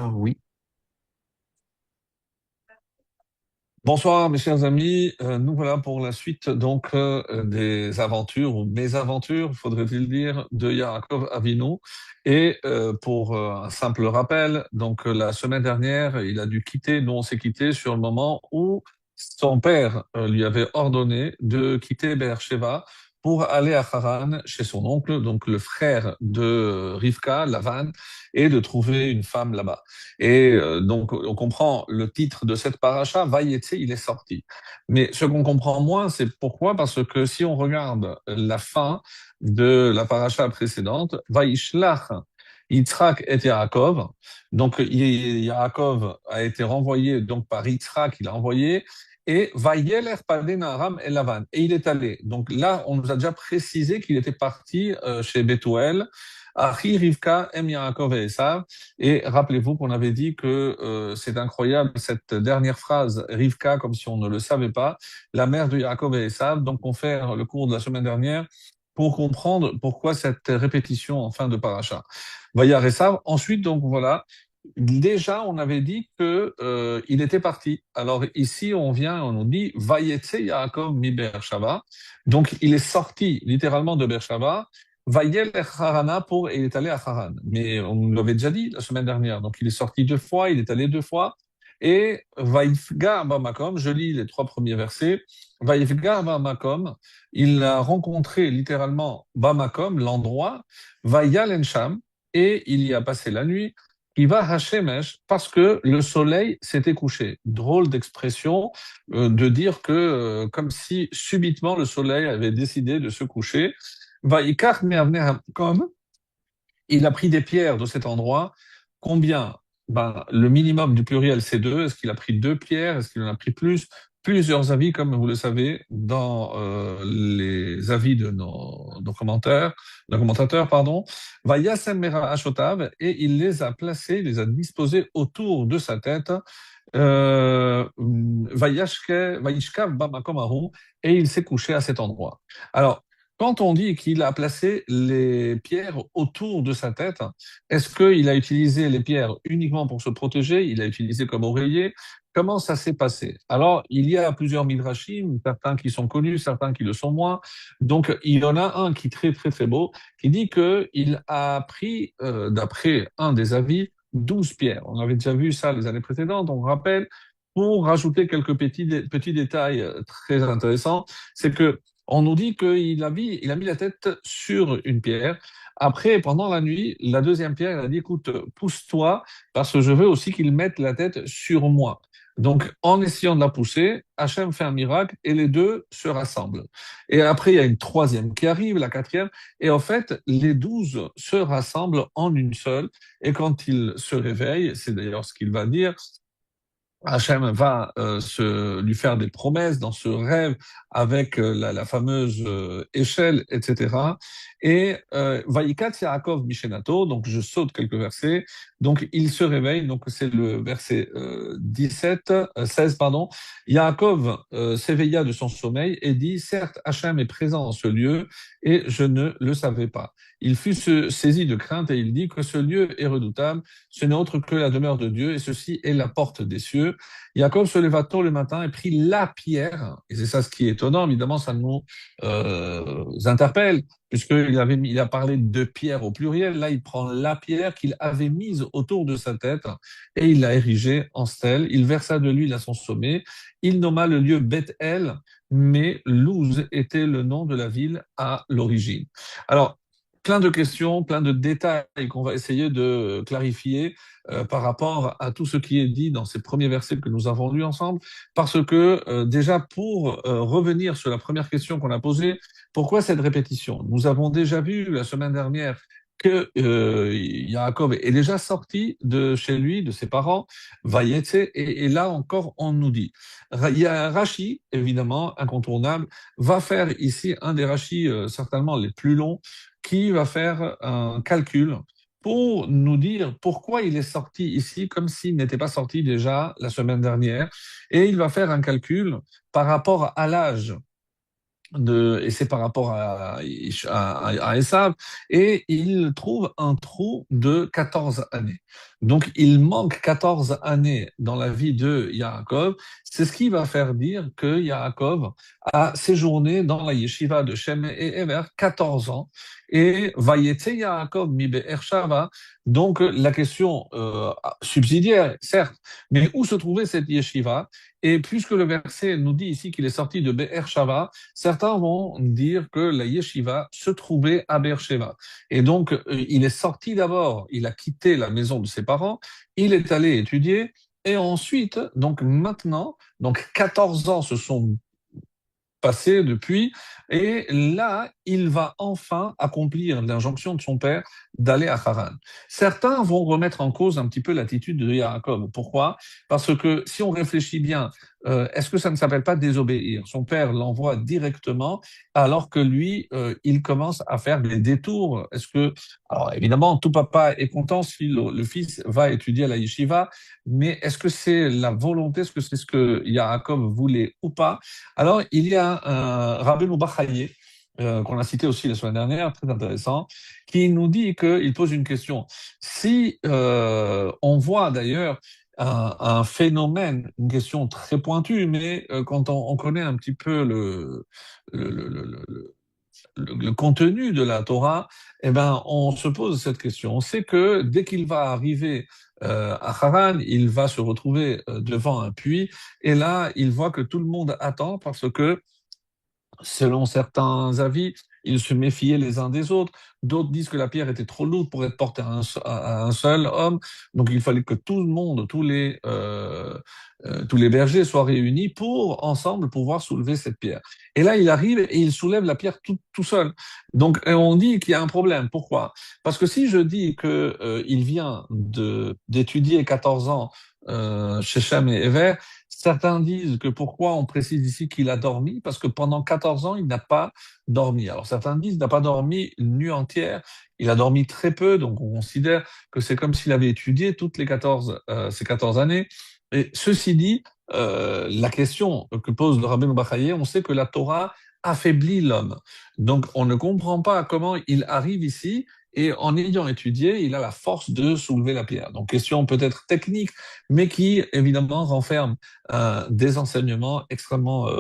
Oui. Bonsoir mes chers amis. Nous voilà pour la suite des aventures ou mésaventures, faudrait-il dire, de Yaakov Avinu. Et pour un simple rappel, la semaine dernière, il a dû quitter, nous on s'est quitté sur le moment où son père lui avait ordonné de quitter Beersheba pour aller à Haran chez son oncle, donc le frère de Rivka, Lavan, et de trouver une femme là-bas. Et donc, on comprend le titre de cette paracha, Vayetse, il est sorti. Mais ce qu'on comprend moins, c'est pourquoi, parce que si on regarde la fin de la paracha précédente, Vayishlach Yitzhak et Yaakov, donc Yaakov a été renvoyé donc par Yitzhak, il a envoyé, et Vayeler Padan Aram et Lavan, et il est allé. Donc là, on nous a déjà précisé qu'il était parti chez Bethuel, Achi Rivka, Em Yaakov et Esav, et rappelez-vous qu'on avait dit que c'est incroyable cette dernière phrase, Rivka, comme si on ne le savait pas, la mère de Yaakov et Esav. Donc on fait le cours de la semaine dernière pour comprendre pourquoi cette répétition en fin de paracha. Vayar Esav. Ensuite, donc voilà, déjà on avait dit que il était parti. Alors ici on vient, on nous dit Vayetse Yaakov mi Beersheba. Donc il est sorti littéralement de Beersheba. Vayel Harana pour, et il est allé à Haran. Mais on nous l'avait déjà dit la semaine dernière. Donc il est sorti deux fois, il est allé deux fois. Et Vaifga Bamakom, je lis les trois premiers versets. Vaifga Bamakom, il a rencontré littéralement Bamakom, l'endroit, Vayal Ensham, et il y a passé la nuit. Il va Hashemesh parce que le soleil s'était couché. Drôle d'expression de dire que comme si subitement le soleil avait décidé de se coucher. Vaikach Me'avnei Hakom, il a pris des pierres de cet endroit. Combien? Ben, le minimum du pluriel, c'est deux. Est-ce qu'il a pris deux pierres? Est-ce qu'il en a pris plus? Plusieurs avis, comme vous le savez, dans les avis de nos commentaires, nos commentateurs, pardon. Vayasem Mera Ashotav, et il les a placés, il les a disposés autour de sa tête. Vayishkav Bamakom Ahu, et il s'est couché à cet endroit. Alors, quand on dit qu'il a placé les pierres autour de sa tête, est-ce qu'il a utilisé les pierres uniquement pour se protéger? Il a utilisé comme oreiller? Comment ça s'est passé? Alors, il y a plusieurs midrashim, certains qui sont connus, certains qui le sont moins. Donc, il y en a un qui est très, très, très beau, qui dit qu'il a pris, d'après un des avis, 12 pierres. On avait déjà vu ça les années précédentes, on rappelle. Pour rajouter quelques petits détails très intéressants, c'est que on nous dit il a mis la tête sur une pierre. Après, pendant la nuit, la deuxième pierre, elle a dit, écoute, pousse-toi, parce que je veux aussi qu'il mette la tête sur moi. Donc, en essayant de la pousser, Hachem fait un miracle et les deux se rassemblent. Et après, il y a une troisième qui arrive, la quatrième, et en fait, les 12 se rassemblent en une seule. Et quand il se réveille, c'est d'ailleurs ce qu'il va dire, Hachem va lui faire des promesses dans ce rêve avec la fameuse échelle, etc. Et Vayikat Yaakov Mishenato, donc je saute quelques versets, donc il se réveille, donc c'est le verset 16, pardon. Yaakov s'éveilla de son sommeil et dit, certes, Hachem est présent dans ce lieu et je ne le savais pas. Il fut saisi de crainte et il dit que ce lieu est redoutable, ce n'est autre que la demeure de Dieu et ceci est la porte des cieux. Jacob se leva tôt le matin et prit la pierre, et c'est ça ce qui est étonnant, évidemment, ça nous interpelle, il a parlé de pierre au pluriel, là il prend la pierre qu'il avait mise autour de sa tête et il l'a érigée en stèle, il versa de l'huile à son sommet, il nomma le lieu Beth-El, mais Luz était le nom de la ville à l'origine. Alors, plein de questions, plein de détails qu'on va essayer de clarifier par rapport à tout ce qui est dit dans ces premiers versets que nous avons lus ensemble, parce que déjà pour revenir sur la première question qu'on a posée, pourquoi cette répétition? Nous avons déjà vu la semaine dernière que Yaakov est déjà sorti de chez lui, de ses parents, Vayetse, et là encore on nous dit. Il y a Rashi, évidemment, incontournable, va faire ici un des Rashi certainement les plus longs, qui va faire un calcul pour nous dire pourquoi il est sorti ici comme s'il n'était pas sorti déjà la semaine dernière. Et il va faire un calcul par rapport à l'âge et c'est par rapport à Esav, et il trouve un trou de 14 années. Donc, il manque 14 années dans la vie de Yaakov. C'est ce qui va faire dire que Yaakov a séjourné dans la yeshiva de Shem et Ever 14 ans, et Vayetse Yaakov mi Be'er Shava. Donc, la question subsidiaire, certes, mais où se trouvait cette yeshiva? Et puisque le verset nous dit ici qu'il est sorti de Be'er Shava, certains vont dire que la yeshiva se trouvait à Beersheba. Et donc, il est sorti d'abord, il a quitté la maison de ses parents, il est allé étudier, et ensuite, donc maintenant, donc 14 ans se sont passé depuis. Et là, il va enfin accomplir l'injonction de son père d'aller à Haran. Certains vont remettre en cause un petit peu l'attitude de Yaakov. Pourquoi? Parce que si on réfléchit bien, est-ce que ça ne s'appelle pas désobéir? Son père l'envoie directement, alors que lui, il commence à faire des détours. Est-ce que, alors évidemment, tout papa est content si le fils va étudier à la yeshiva, mais est-ce que c'est la volonté, est-ce que c'est ce que Yaakov voulait ou pas? Alors, il y a un Rabbeinu Bachaye, qu'on a cité aussi la semaine dernière, très intéressant, qui nous dit qu'il pose une question. Si on voit d'ailleurs un phénomène, une question très pointue, mais quand on connaît un petit peu le, le, le, le- le contenu de la Torah, eh ben, on se pose cette question. On sait que dès qu'il va arriver à Haran, il va se retrouver devant un puits, et là, il voit que tout le monde attend parce que selon certains avis, ils se méfiaient les uns des autres. D'autres disent que la pierre était trop lourde pour être portée à un seul homme. Donc il fallait que tout le monde, tous les bergers soient réunis pour ensemble pouvoir soulever cette pierre. Et là, il arrive et il soulève la pierre tout seul. Donc on dit qu'il y a un problème. Pourquoi? Parce que si je dis que il vient d'étudier 14 ans chez Shem et Ever, certains disent que pourquoi on précise ici qu'il a dormi, parce que pendant 14 ans, il n'a pas dormi. Alors certains disent qu'il n'a pas dormi une nuit entière, il a dormi très peu, donc on considère que c'est comme s'il avait étudié toutes ces 14 années. Et ceci dit, la question que pose le rabbin Bachaye, on sait que la Torah affaiblit l'homme. Donc on ne comprend pas comment il arrive ici et en ayant étudié, il a la force de soulever la pierre. Donc question peut-être technique, mais qui évidemment renferme des enseignements extrêmement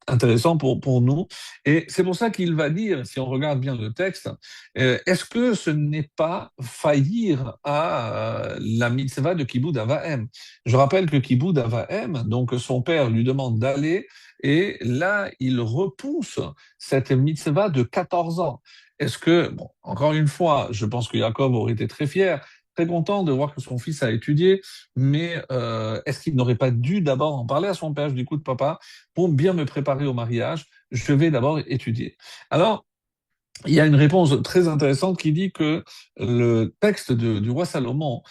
intéressants pour nous. Et c'est pour ça qu'il va dire, si on regarde bien le texte, est-ce que ce n'est pas faillir à la mitzvah de Kibbout Avahem? Je rappelle que Kibbout Avahem, donc son père lui demande d'aller, et là, il repousse cette mitzvah de 14 ans. Est-ce que, bon, encore une fois, je pense que Jacob aurait été très fier, très content de voir que son fils a étudié, mais est-ce qu'il n'aurait pas dû d'abord en parler à son père? Du coup, de papa, pour bien me préparer au mariage, je vais d'abord étudier. Alors, il y a une réponse très intéressante qui dit que le texte du roi Salomon,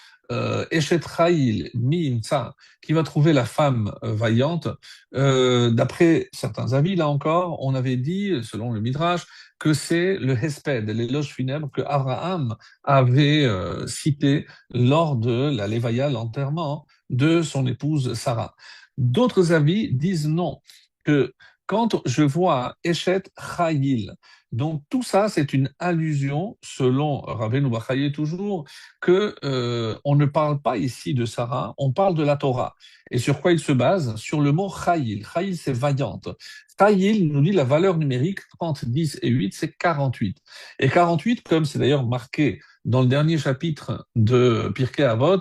Eshet Chayil mi Imtsa, qui va trouver la femme vaillante, d'après certains avis, là encore, on avait dit, selon le Midrash, que c'est le Hesped, l'éloge funèbre que Abraham avait cité lors de la Lévaïa, l'enterrement de son épouse Sarah. D'autres avis disent non, que quand je vois Eshet Chayil, donc tout ça, c'est une allusion, selon Rabbeinu Bachaye toujours, que on ne parle pas ici de Sarah, on parle de la Torah. Et sur quoi il se base? Sur le mot Chayil. Chayil, c'est vaillante. Chayil nous dit la valeur numérique 30, 10 et 8, c'est 48. Et 48, comme c'est d'ailleurs marqué dans le dernier chapitre de Pirkei Avot,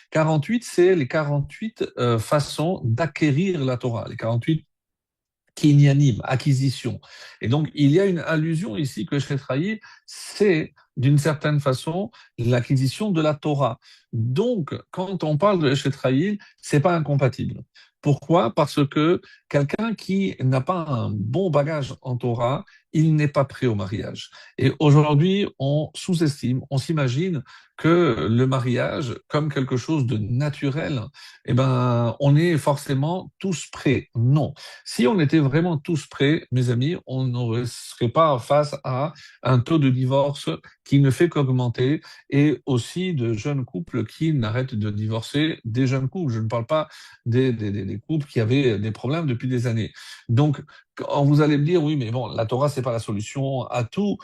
48, c'est les 48 façons d'acquérir la Torah, les 48 kinyanim, acquisition. Et donc, il y a une allusion ici que Shetraï, c'est d'une certaine façon l'acquisition de la Torah. Donc, quand on parle de Shetraï, c'est pas incompatible. Pourquoi? Parce que quelqu'un qui n'a pas un bon bagage en Torah, il n'est pas prêt au mariage. Et aujourd'hui, on sous-estime, on s'imagine que le mariage, comme quelque chose de naturel, eh ben, on est forcément tous prêts. Non. Si on était vraiment tous prêts, mes amis, on ne serait pas face à un taux de divorce qui ne fait qu'augmenter et aussi de jeunes couples qui n'arrêtent de divorcer, des jeunes couples. Je ne parle pas des couples qui avaient des problèmes depuis des années. Donc, quand vous allez me dire, oui, mais bon, la Torah, c'est pas la solution à tout.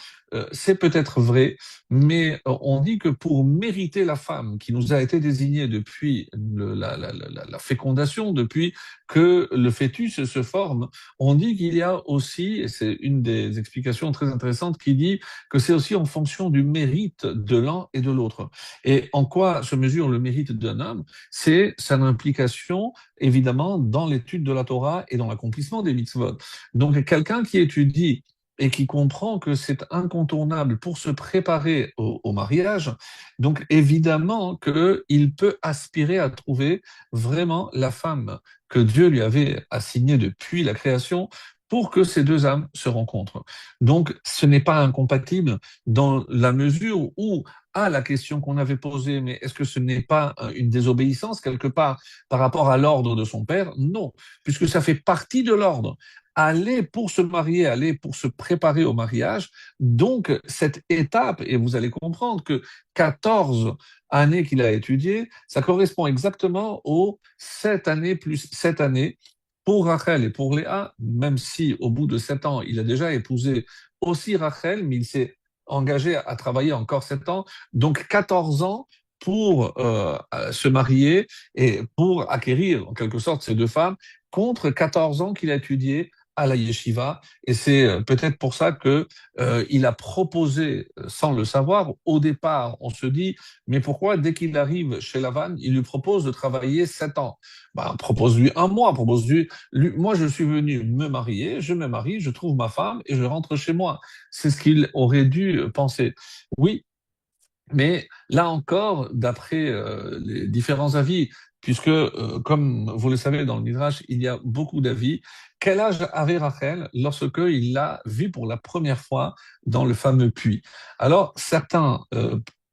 C'est peut-être vrai, mais on dit que pour mériter la femme qui nous a été désignée depuis la fécondation, depuis que le fœtus se forme, on dit qu'il y a aussi, et c'est une des explications très intéressantes, qui dit que c'est aussi en fonction du mérite de l'un et de l'autre. Et en quoi se mesure le mérite d'un homme? C'est son implication, évidemment, dans l'étude de la Torah et dans l'accomplissement des mitzvot. Donc, quelqu'un qui étudie et qui comprend que c'est incontournable pour se préparer au mariage, donc évidemment qu'il peut aspirer à trouver vraiment la femme que Dieu lui avait assignée depuis la création pour que ces deux âmes se rencontrent. Donc, ce n'est pas incompatible dans la mesure où, à la question qu'on avait posée, mais est-ce que ce n'est pas une désobéissance quelque part par rapport à l'ordre de son père? Non, puisque ça fait partie de l'ordre. Aller pour se marier, aller pour se préparer au mariage. Donc, cette étape, et vous allez comprendre que 14 années qu'il a étudié, ça correspond exactement aux 7 années plus 7 années pour Rachel et pour Léa, même si au bout de 7 ans, il a déjà épousé aussi Rachel, mais il s'est engagé à travailler encore 7 ans, donc 14 ans pour se marier et pour acquérir en quelque sorte ces deux femmes, contre 14 ans qu'il a étudié à la yeshiva. Et c'est peut-être pour ça que il a proposé, sans le savoir, au départ, on se dit, mais pourquoi dès qu'il arrive chez Lavan, il lui propose de travailler 7 ans? Ben, propose-lui un mois, propose-lui, moi je suis venu me marier, je me marie, je trouve ma femme et je rentre chez moi. C'est ce qu'il aurait dû penser. Oui, mais là encore, d'après les différents avis, puisque, comme vous le savez, dans le Midrash, il y a beaucoup d'avis, quel âge avait Rachel lorsque il l'a vue pour la première fois dans le fameux puits? Alors, certains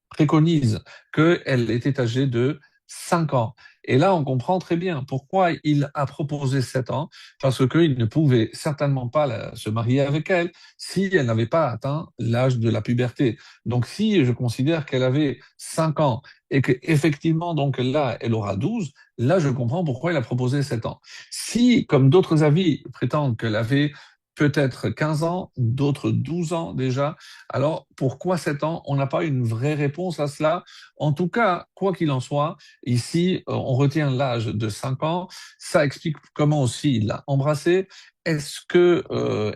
préconisent qu'elle était âgée de 5 ans. Et là, on comprend très bien pourquoi il a proposé 7 ans, parce qu'il ne pouvait certainement pas se marier avec elle si elle n'avait pas atteint l'âge de la puberté. Donc, si je considère qu'elle avait 5 ans et qu'effectivement, donc là, elle aura 12, là, je comprends pourquoi il a proposé 7 ans. Si, comme d'autres avis prétendent qu'elle avait peut-être 15 ans, d'autres 12 ans déjà, alors pourquoi 7 ans? On n'a pas une vraie réponse à cela. En tout cas, quoi qu'il en soit, ici, on retient l'âge de 5 ans. Ça explique comment aussi il l'a embrassée. Est-ce que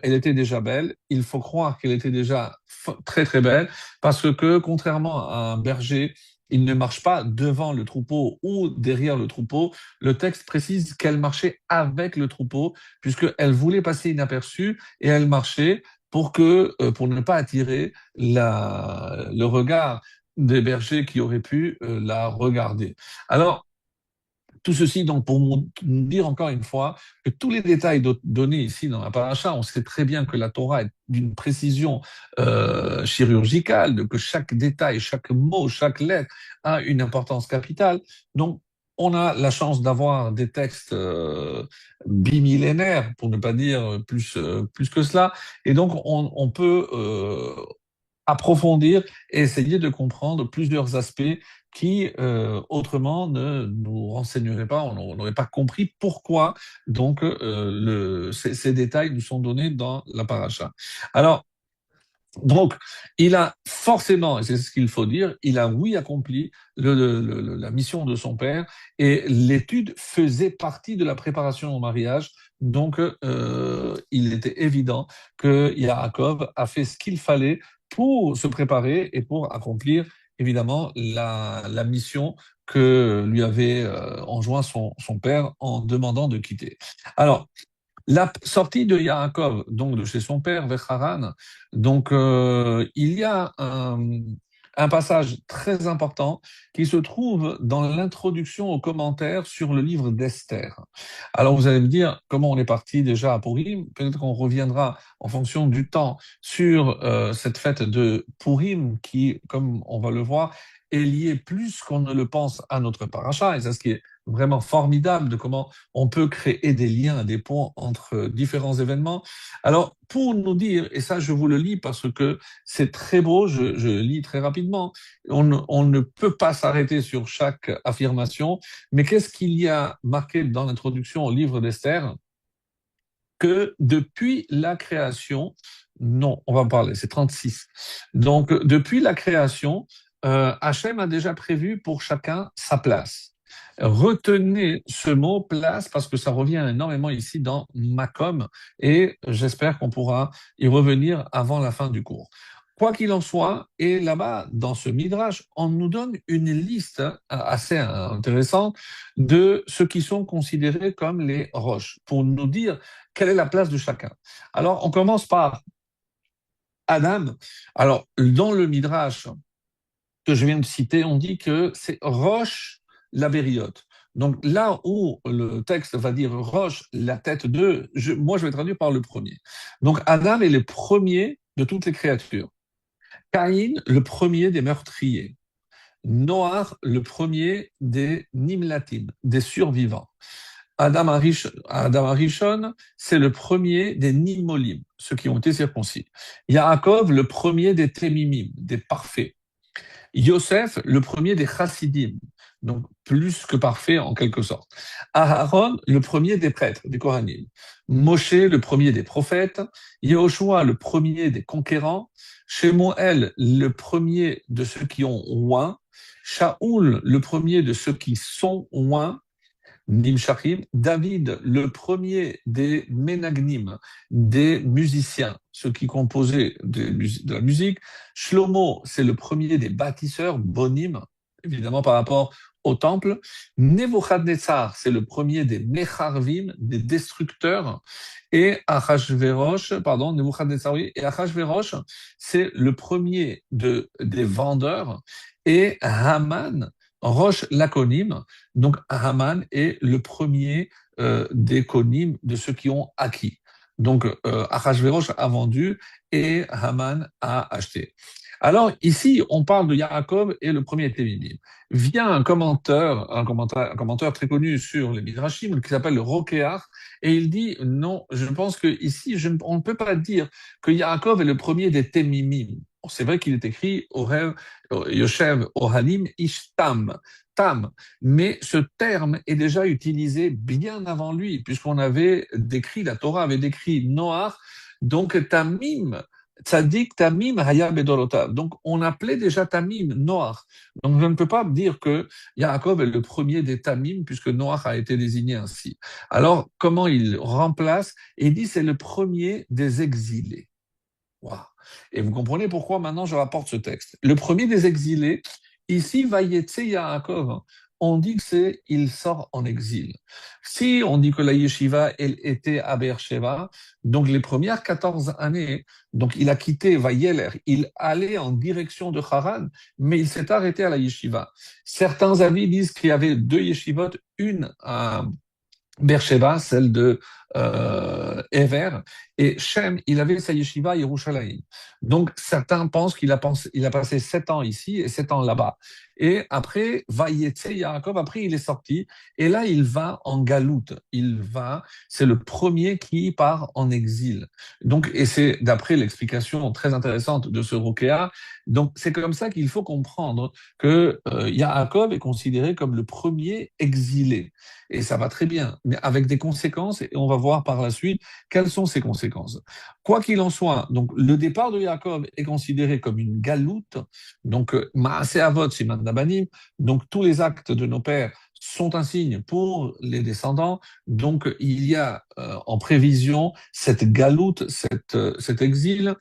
elle était déjà belle? Il faut croire qu'elle était déjà très très belle parce que contrairement à un berger, il ne marche pas devant le troupeau ou derrière le troupeau. Le texte précise qu'elle marchait avec le troupeau puisqu'elle voulait passer inaperçue et elle marchait pour ne pas attirer le regard des bergers qui auraient pu la regarder. Alors, tout ceci, donc, pour dire encore une fois que tous les détails donnés ici dans la paracha, on sait très bien que la Torah est d'une précision chirurgicale, que chaque détail, chaque mot, chaque lettre a une importance capitale. Donc, on a la chance d'avoir des textes bimillénaires, pour ne pas dire plus que cela. Et donc, on peut approfondir et essayer de comprendre plusieurs aspects qui, autrement, ne nous renseigneraient pas, on n'aurait pas compris pourquoi donc ces détails nous sont donnés dans la paracha. Alors, donc, il a forcément, et c'est ce qu'il faut dire, il a oui accompli la mission de son père et l'étude faisait partie de la préparation au mariage. Donc, il était évident que Yaakov a fait ce qu'il fallait pour se préparer et pour accomplir évidemment la mission que lui avait enjoint son père en demandant de quitter. Alors, la sortie de Yaakov, donc de chez son père vers Haran, donc il y a un passage très important qui se trouve dans l'introduction aux commentaires sur le livre d'Esther. Alors vous allez me dire comment on est parti déjà à Purim, peut-être qu'on reviendra en fonction du temps sur cette fête de Purim qui, comme on va le voir, est liée plus qu'on ne le pense à notre paracha, et c'est ce qui est vraiment formidable de comment on peut créer des liens, des ponts entre différents événements. Alors, pour nous dire, et ça je vous le lis parce que c'est très beau, je lis très rapidement, on ne peut pas s'arrêter sur chaque affirmation, mais qu'est-ce qu'il y a marqué dans l'introduction au livre d'Esther? que depuis la création, non, on va en parler, c'est 36. Donc, depuis la création, Hachem a déjà prévu pour chacun sa place. Retenez ce mot place parce que ça revient énormément ici dans Makom et j'espère qu'on pourra y revenir avant la fin du cours. Quoi qu'il en soit, et là-bas, dans ce Midrash, on nous donne une liste assez intéressante de ceux qui sont considérés comme les roches, pour nous dire quelle est la place de chacun. Alors, on commence par Adam. Alors, dans le Midrash que je viens de citer, on dit que c'est roche la bériote. Donc là où le texte va dire roche, la tête de, moi je vais traduire par le premier. Donc Adam est le premier de toutes les créatures. Caïn, le premier des meurtriers. Noach, le premier des Nimlatim, des survivants. Adam Arishon, c'est le premier des Nimolim, ceux qui ont été circoncis. Yaakov, le premier des Temimim, des parfaits. Yosef, le premier des Chassidim, donc plus que parfait en quelque sorte. Aaron, le premier des prêtres, des Kohanim. Moshe, le premier des prophètes. Yehoshua, le premier des conquérants. Shemuel, le premier de ceux qui ont oint. Shaoul, le premier de ceux qui sont oint. Nimshachim, David, le premier des Ménagnim, des musiciens, ceux qui composaient de la musique. Shlomo, c'est le premier des bâtisseurs, Bonim, évidemment par rapport au temple. Nebuchadnezzar, c'est le premier des Mecharvim, des destructeurs. Et Achashverosh, pardon, Nebuchadnezzar, oui, et Achashverosh, c'est le premier des vendeurs. Et Haman, Roche Laconim, donc Haman est le premier des conim, de ceux qui ont acquis. Donc Achashverosh a vendu et Haman a acheté. Alors ici, on parle de Yaakov et le premier Témimim. Vient un commentaire très connu sur les Midrashim qui s'appelle le Rokéar, et il dit non, je pense que ici, on ne peut pas dire que Yaakov est le premier des Témimim. C'est vrai qu'il est écrit au rêve Yoshev Ohanim Ishtam, Tam, mais ce terme est déjà utilisé bien avant lui, puisqu'on avait décrit, la Torah avait décrit Noach, donc Tamim, Tzadik Tamim Haya Bedorotav. Donc on appelait déjà Tamim Noach. Donc je ne peux pas dire que Yaakov est le premier des Tamim, puisque Noach a été désigné ainsi. Alors comment il remplace? Et il dit c'est le premier des exilés. Wow. Et vous comprenez pourquoi maintenant je rapporte ce texte. Le premier des exilés, ici, Vayetse Yaakov, on dit que c'est il sort en exil. Si on dit que la yeshiva, elle était à Beersheba, donc les premières 14 années, donc il a quitté Vayeler, il allait en direction de Haran, mais il s'est arrêté à la yeshiva. Certains avis disent qu'il y avait deux yeshivot, une à Beersheba, celle de Ever, et Shem, il avait sa yeshiva à Yerushalayim. Donc certains pensent il a passé 7 ans ici et 7 ans là-bas. Et après, Vayetse Yaakov, après il est sorti, et là il va en galoute. C'est le premier qui part en exil. Donc, et c'est d'après l'explication très intéressante de ce Rokéa, donc c'est comme ça qu'il faut comprendre que Yaakov est considéré comme le premier exilé. Et ça va très bien, mais avec des conséquences, et on va voir par la suite quelles sont ces conséquences. Quoi qu'il en soit, donc le départ de Yaakov est considéré comme une galoute, donc Maaseh Avot Siman Dabanim, donc tous les actes de nos pères sont un signe pour les descendants, donc il y a en prévision cette galoute, cet exil,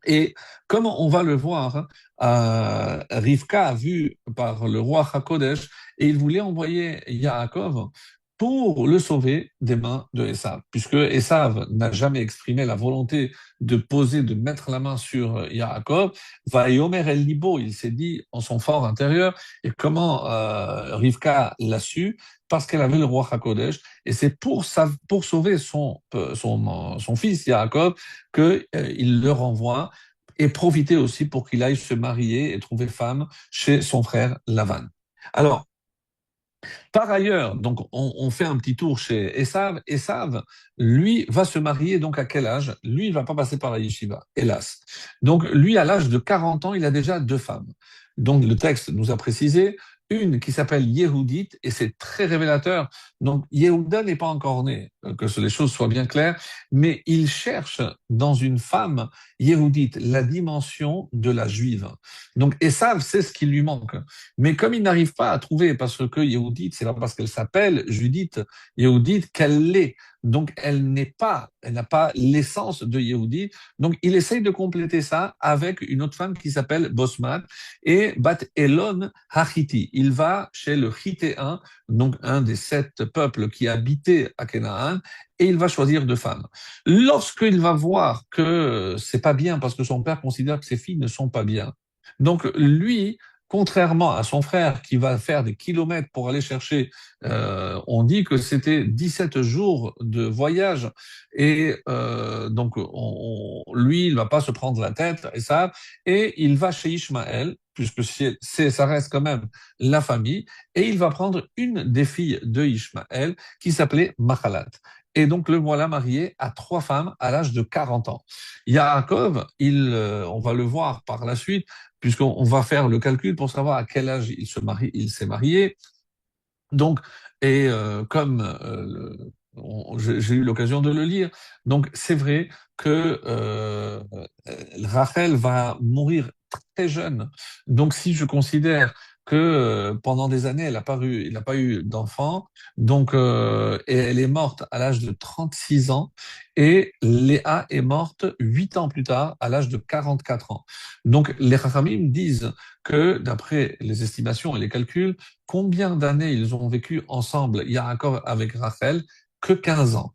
et comme on va le voir, Rivka a vu par le roi Hakodesh et il voulait envoyer Yaakov pour le sauver des mains de Esav, puisque Esav n'a jamais exprimé la volonté de mettre la main sur Yaakov. Vayomer el libo, il s'est dit en son fort intérieur. Et comment Rivka l'a su? Parce qu'elle avait le roi Hakodesh, et c'est pour sauver son fils Yaakov qu'il le renvoie et profiter aussi pour qu'il aille se marier et trouver femme chez son frère Lavan. Alors, par ailleurs, donc on fait un petit tour chez Esav. Esav, lui, va se marier donc à quel âge? Lui, il va pas passer par la yeshiva, hélas. Donc lui, à l'âge de 40 ans, il a déjà deux femmes. Donc le texte nous a précisé une qui s'appelle Yehudit, et c'est très révélateur. Donc, Yehuda n'est pas encore né, les choses soient bien claires, mais il cherche dans une femme Yehudit la dimension de la juive. Donc, Esav, c'est ce qui lui manque. Mais comme il n'arrive pas à trouver, parce que Yehudit, c'est pas parce qu'elle s'appelle Judith, Yehudit, qu'elle l'est. Donc, elle n'a pas l'essence de Yehudit. Donc, il essaye de compléter ça avec une autre femme qui s'appelle Bosmat et Bat Elon Hachiti. Il va chez le Chitéen, donc un des 7 peuples qui habitaient à Canaan, et il va choisir 2 femmes. Lorsqu'il va voir que c'est pas bien parce que son père considère que ses filles ne sont pas bien, donc lui, contrairement à son frère qui va faire des kilomètres pour aller chercher, on dit que c'était 17 jours de voyage et donc lui, il va pas se prendre la tête et il va chez Ishmaël puisque ça reste quand même la famille, et il va prendre une des filles de Ishmaël qui s'appelait Mahalat. Et donc le voilà marié à 3 femmes à l'âge de 40 ans. Yaakov, on va le voir par la suite, puisqu'on va faire le calcul pour savoir à quel âge il s'est marié. Donc, et comme j'ai eu l'occasion de le lire, donc c'est vrai que Rachel va mourir très jeune. Donc, si je considère que pendant des années, elle n'a pas eu d'enfant, donc et elle est morte à l'âge de 36 ans, et Léa est morte 8 ans plus tard, à l'âge de 44 ans. Donc, les Chachamim disent que, d'après les estimations et les calculs, combien d'années ils ont vécu ensemble, Yaakov avec Rachel? Que 15 ans.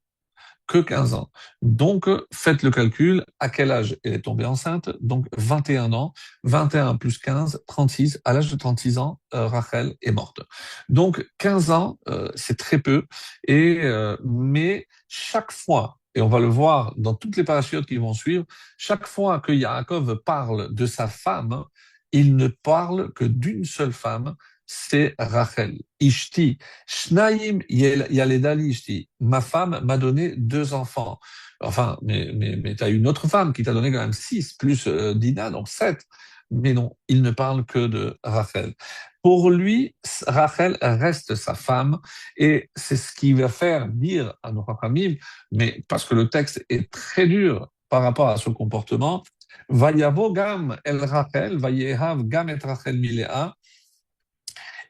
Que 15 ans. Donc, faites le calcul, à quel âge elle est tombée enceinte? Donc, 21 ans. 21 plus 15, 36. À l'âge de 36 ans, Rachel est morte. Donc, 15 ans, c'est très peu. Mais chaque fois, et on va le voir dans toutes les parachutes qui vont suivre, chaque fois que Yaakov parle de sa femme, il ne parle que d'une seule femme, c'est Rachel. Ishti, Shnaim Yaledali Ishti. Ma femme m'a donné 2 enfants. Enfin, mais tu as une autre femme qui t'a donné quand même 6, plus Dina, donc 7. Mais non, il ne parle que de Rachel. Pour lui, Rachel reste sa femme, et c'est ce qui va faire dire à nos familles, mais parce que le texte est très dur par rapport à ce comportement, Vayavo gam el Rachel, vayehav gam et Rachel milea,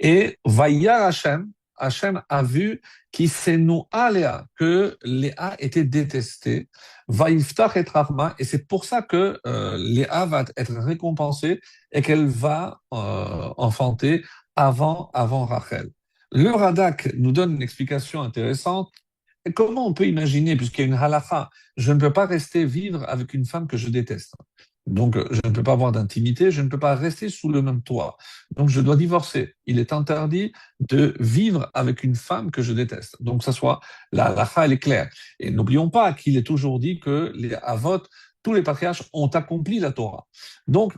et Vayar Hashem, Hashem a vu qui s'est nous Léa, que Léa était détestée. Vaïftach et Rahma, et c'est pour ça que Léa va être récompensée et qu'elle va enfanter avant Rachel. Le Radak nous donne une explication intéressante. Comment on peut imaginer, puisqu'il y a une halakha, je ne peux pas rester vivre avec une femme que je déteste. Donc, je ne peux pas avoir d'intimité, je ne peux pas rester sous le même toit. Donc, je dois divorcer. Il est interdit de vivre avec une femme que je déteste. Donc, ça soit, la halakha, elle est claire. Et n'oublions pas qu'il est toujours dit que les avot, tous les patriarches ont accompli la Torah. Donc,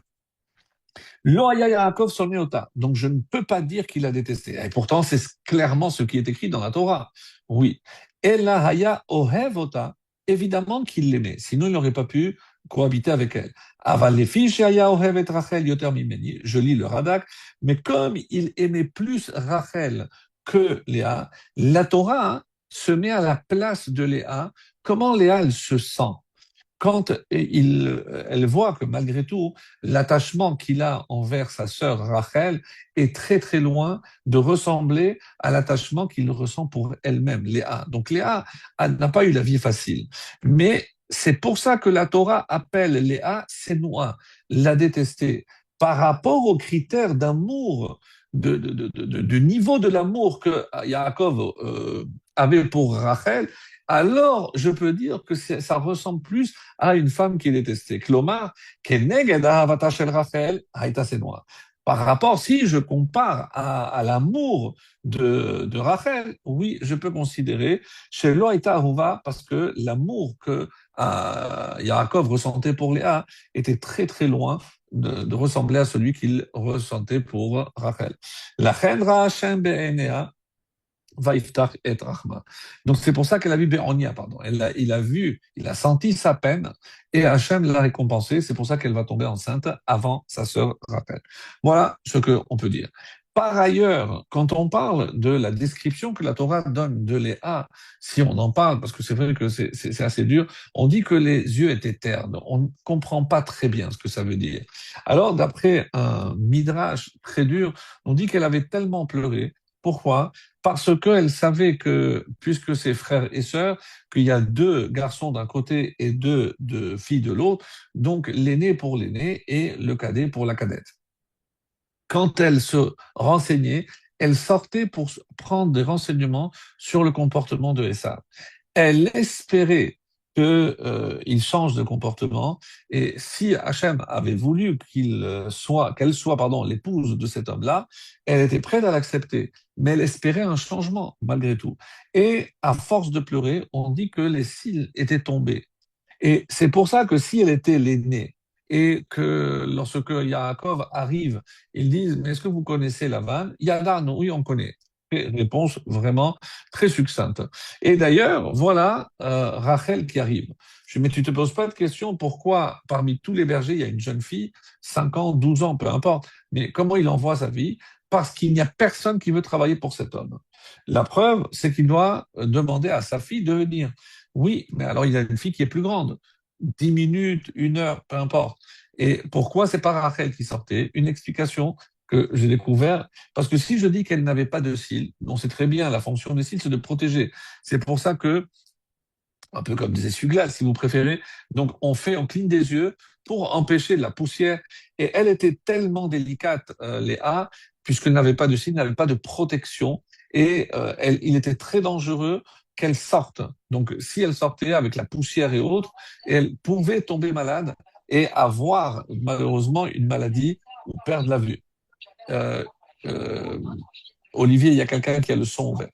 Lo haya Yaakov soneota. Donc, je ne peux pas dire qu'il a détesté. Et pourtant, c'est clairement ce qui est écrit dans la Torah. Oui. Ella haya ohevota. Évidemment qu'il l'aimait. Sinon, il n'aurait pas pu cohabiter avec elle. Aval lefi she'haya ohevet Rachel yoter mimeni. Je lis le Radak. Mais comme il aimait plus Rachel que Léa, la Torah se met à la place de Léa. Comment Léa, elle se sent? Quand elle voit que malgré tout, l'attachement qu'il a envers sa sœur Rachel est très très loin de ressembler à l'attachement qu'il ressent pour elle-même, Léa. Donc Léa n'a pas eu la vie facile. Mais c'est pour ça que la Torah appelle Léa Sénoua, la détestée, par rapport aux critères d'amour, du niveau de l'amour que Yaakov avait pour Rachel. Alors, je peux dire que ça ressemble plus à une femme qui est détestée. Klomar, keneged ahavata shel Rachel, haïta senoa. Par rapport, si je compare à l'amour de Rachel, oui, je peux considérer chez Loïta Aruva, parce que l'amour que Yaakov ressentait pour Léa était très très loin de ressembler à celui qu'il ressentait pour Rachel. La chendra Hashem be'enea, Vaïftach et Rahma. Donc c'est pour ça qu'elle a vu Béronia, pardon. Il a vu, il a senti sa peine et Hachem l'a récompensé. C'est pour ça qu'elle va tomber enceinte avant sa sœur Rachel. Voilà ce qu'on peut dire. Par ailleurs, quand on parle de la description que la Torah donne de Léa, si on en parle, parce que c'est vrai que c'est assez dur, on dit que les yeux étaient ternes. On ne comprend pas très bien ce que ça veut dire. Alors, d'après un midrash très dur, on dit qu'elle avait tellement pleuré. Pourquoi? Parce qu'elle savait que, puisque ses frères et sœurs, qu'il y a deux garçons d'un côté et deux filles de l'autre, donc l'aîné pour l'aîné et le cadet pour la cadette. Quand elle se renseignait, elle sortait pour prendre des renseignements sur le comportement de Esav. Elle espérait qu'il change de comportement, et si Hachem avait voulu qu'elle soit pardon, l'épouse de cet homme-là, elle était prête à l'accepter, mais elle espérait un changement malgré tout. Et à force de pleurer, on dit que les cils étaient tombés. Et c'est pour ça que si elle était l'aînée et que lorsque Yaakov arrive, ils disent, mais est-ce que vous connaissez Lavan? Yadan, oui, on connaît. Et réponse vraiment très succincte. Et d'ailleurs, voilà Rachel qui arrive. Je dis, mais tu te poses pas de question pourquoi parmi tous les bergers, il y a une jeune fille, 5 ans, 12 ans, peu importe, mais comment il envoie sa vie? Parce qu'il n'y a personne qui veut travailler pour cet homme. La preuve, c'est qu'il doit demander à sa fille de venir. Oui, mais alors il y a une fille qui est plus grande. 10 minutes, 1 heure, peu importe. Et pourquoi c'est pas Rachel qui sortait? Une explication que j'ai découvert, parce que si je dis qu'elle n'avait pas de cils, on sait très bien, la fonction des cils, c'est de protéger. C'est pour ça que, un peu comme des essuie-glaces, si vous préférez, donc on cligne des yeux pour empêcher de la poussière. Et elle était tellement délicate, Léa, puisqu'elle n'avait pas de cils, n'avait pas de protection, et il était très dangereux qu'elle sorte. Donc, si elle sortait avec la poussière et autres, elle pouvait tomber malade et avoir malheureusement une maladie ou perdre la vue. Euh, euh, Olivier, il y a quelqu'un qui a le son ouvert.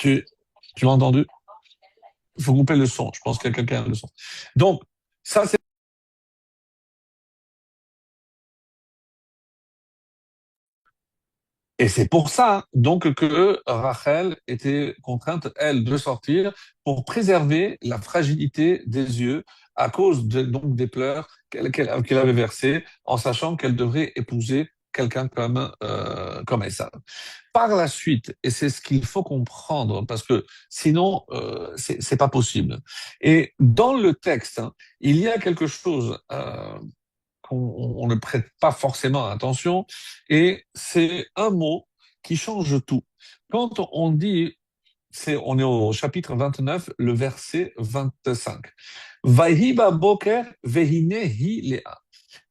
Tu, tu m'as entendu? Il faut couper le son. Je pense qu'il y a quelqu'un qui a le son. Donc, ça, c'est. Et c'est pour ça, donc, que Rachel était contrainte, elle, de sortir pour préserver la fragilité des yeux à cause donc, des pleurs qu'elle avait versées, en sachant qu'elle devrait épouser quelqu'un comme Esav. Par la suite, et c'est ce qu'il faut comprendre, parce que sinon, c'est pas possible. Et dans le texte, hein, il y a quelque chose qu'on ne prête pas forcément attention, et c'est un mot qui change tout. Quand on dit, on est au chapitre 29, le verset 25. Vayhi boker vehine hi lea.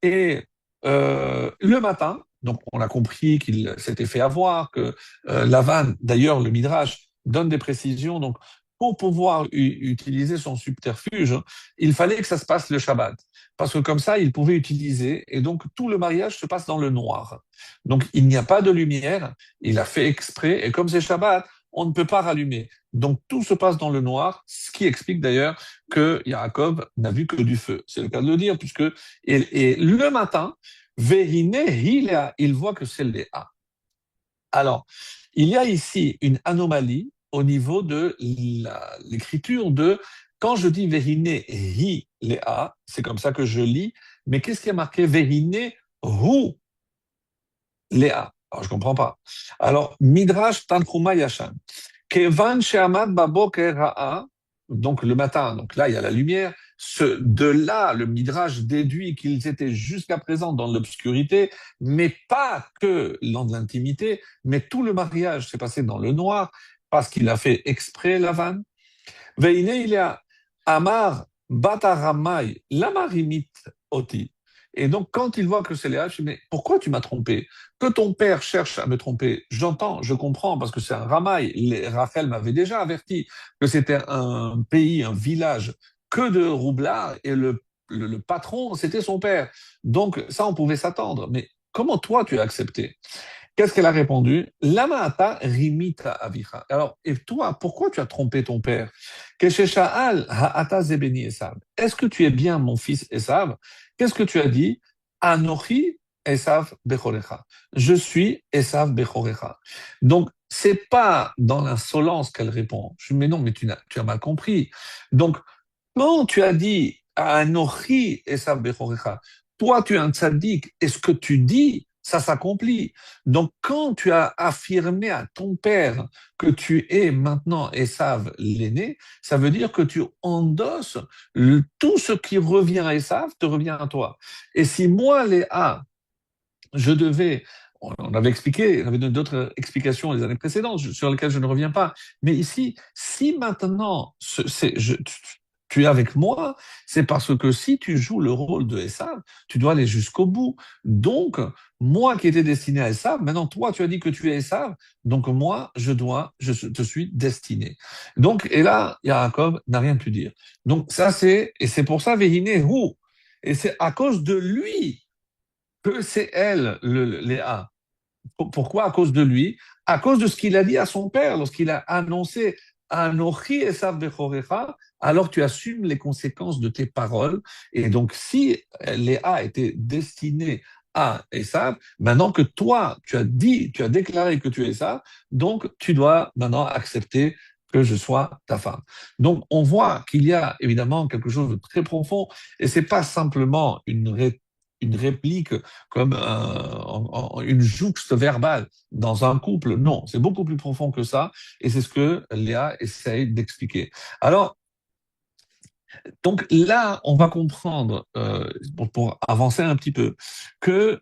Et le matin, donc on a compris qu'il s'était fait avoir, que Lavan, d'ailleurs le Midrash donne des précisions, donc pour pouvoir utiliser son subterfuge, il fallait que ça se passe le Shabbat, parce que comme ça, il pouvait utiliser, et donc tout le mariage se passe dans le noir. Donc il n'y a pas de lumière, il a fait exprès, et comme c'est Shabbat, on ne peut pas rallumer. Donc tout se passe dans le noir, ce qui explique d'ailleurs que Yaakov n'a vu que du feu. C'est le cas de le dire, puisque et le matin, Vehine Hilea, il voit que c'est Léa. Alors, il y a ici une anomalie au niveau de l'écriture de quand je dis Vehine Hi Léa, c'est comme ça que je lis, mais qu'est-ce qui est marqué Vehine Hu Léa? Alors, je ne comprends pas. Alors, Midrash Tanchuma Yashan. Kevan She'amad Baboker Ra'a, donc le matin, donc là il y a la lumière, de là le Midrash déduit qu'ils étaient jusqu'à présent dans l'obscurité, mais pas que dans l'intimité, mais tout le mariage s'est passé dans le noir, parce qu'il a fait exprès la vanne. Veine il y a Amar Bataramai, Lamarimit Oti. Et donc, quand il voit que c'est Léa, je dis, mais pourquoi tu m'as trompé? Que ton père cherche à me tromper, j'entends, je comprends, parce que c'est un ramaï. Rachel m'avait déjà averti que c'était un pays, un village que de roublards, et le patron, c'était son père. Donc, ça, on pouvait s'attendre. Mais comment toi, tu as accepté? Qu'est-ce qu'elle a répondu? Lamata rimita avicha. Alors, et toi, pourquoi tu as trompé ton père? Keshesha'al ha'ata zebeni Esav. Est-ce que tu es bien mon fils Esav? Qu'est-ce que tu as dit? Anochi Esav bechorecha. Je suis Esav bechorecha. Donc, c'est pas dans l'insolence qu'elle répond. Je dis, mais non, mais tu as mal compris. Donc, quand tu as dit Anochi Esav bechorecha, toi, tu es un tzaddik, et ce que tu dis, ça s'accomplit. Donc, quand tu as affirmé à ton père que tu es maintenant Esav l'aîné, ça veut dire que tu endosses tout ce qui revient à Esav te revient à toi. Et si moi, Léa, je devais, on avait expliqué, on avait donné d'autres explications les années précédentes sur lesquelles je ne reviens pas, mais ici, si maintenant tu es avec moi, c'est parce que si tu joues le rôle de Esav, tu dois aller jusqu'au bout. Donc, moi qui étais destiné à Esav, maintenant toi tu as dit que tu es Esav, donc moi je te suis destiné. Donc, et là, Yaakov n'a rien pu dire. Donc ça et c'est pour ça, Vehine, et c'est à cause de lui que c'est elle, Léa. Pourquoi? À cause de lui, à cause de ce qu'il a dit à son père lorsqu'il a annoncé Anochi Esav Bechorecha, alors tu assumes les conséquences de tes paroles. Et donc, si Léa était destinée à Esav, maintenant que toi, tu as dit, tu as déclaré que tu es Esav, donc tu dois maintenant accepter que je sois ta femme. Donc, on voit qu'il y a évidemment quelque chose de très profond, et c'est pas simplement une réplique comme une jouxte verbale dans un couple. Non, c'est beaucoup plus profond que ça, et c'est ce que Léa essaye d'expliquer. Alors, donc là, on va comprendre, pour avancer un petit peu, que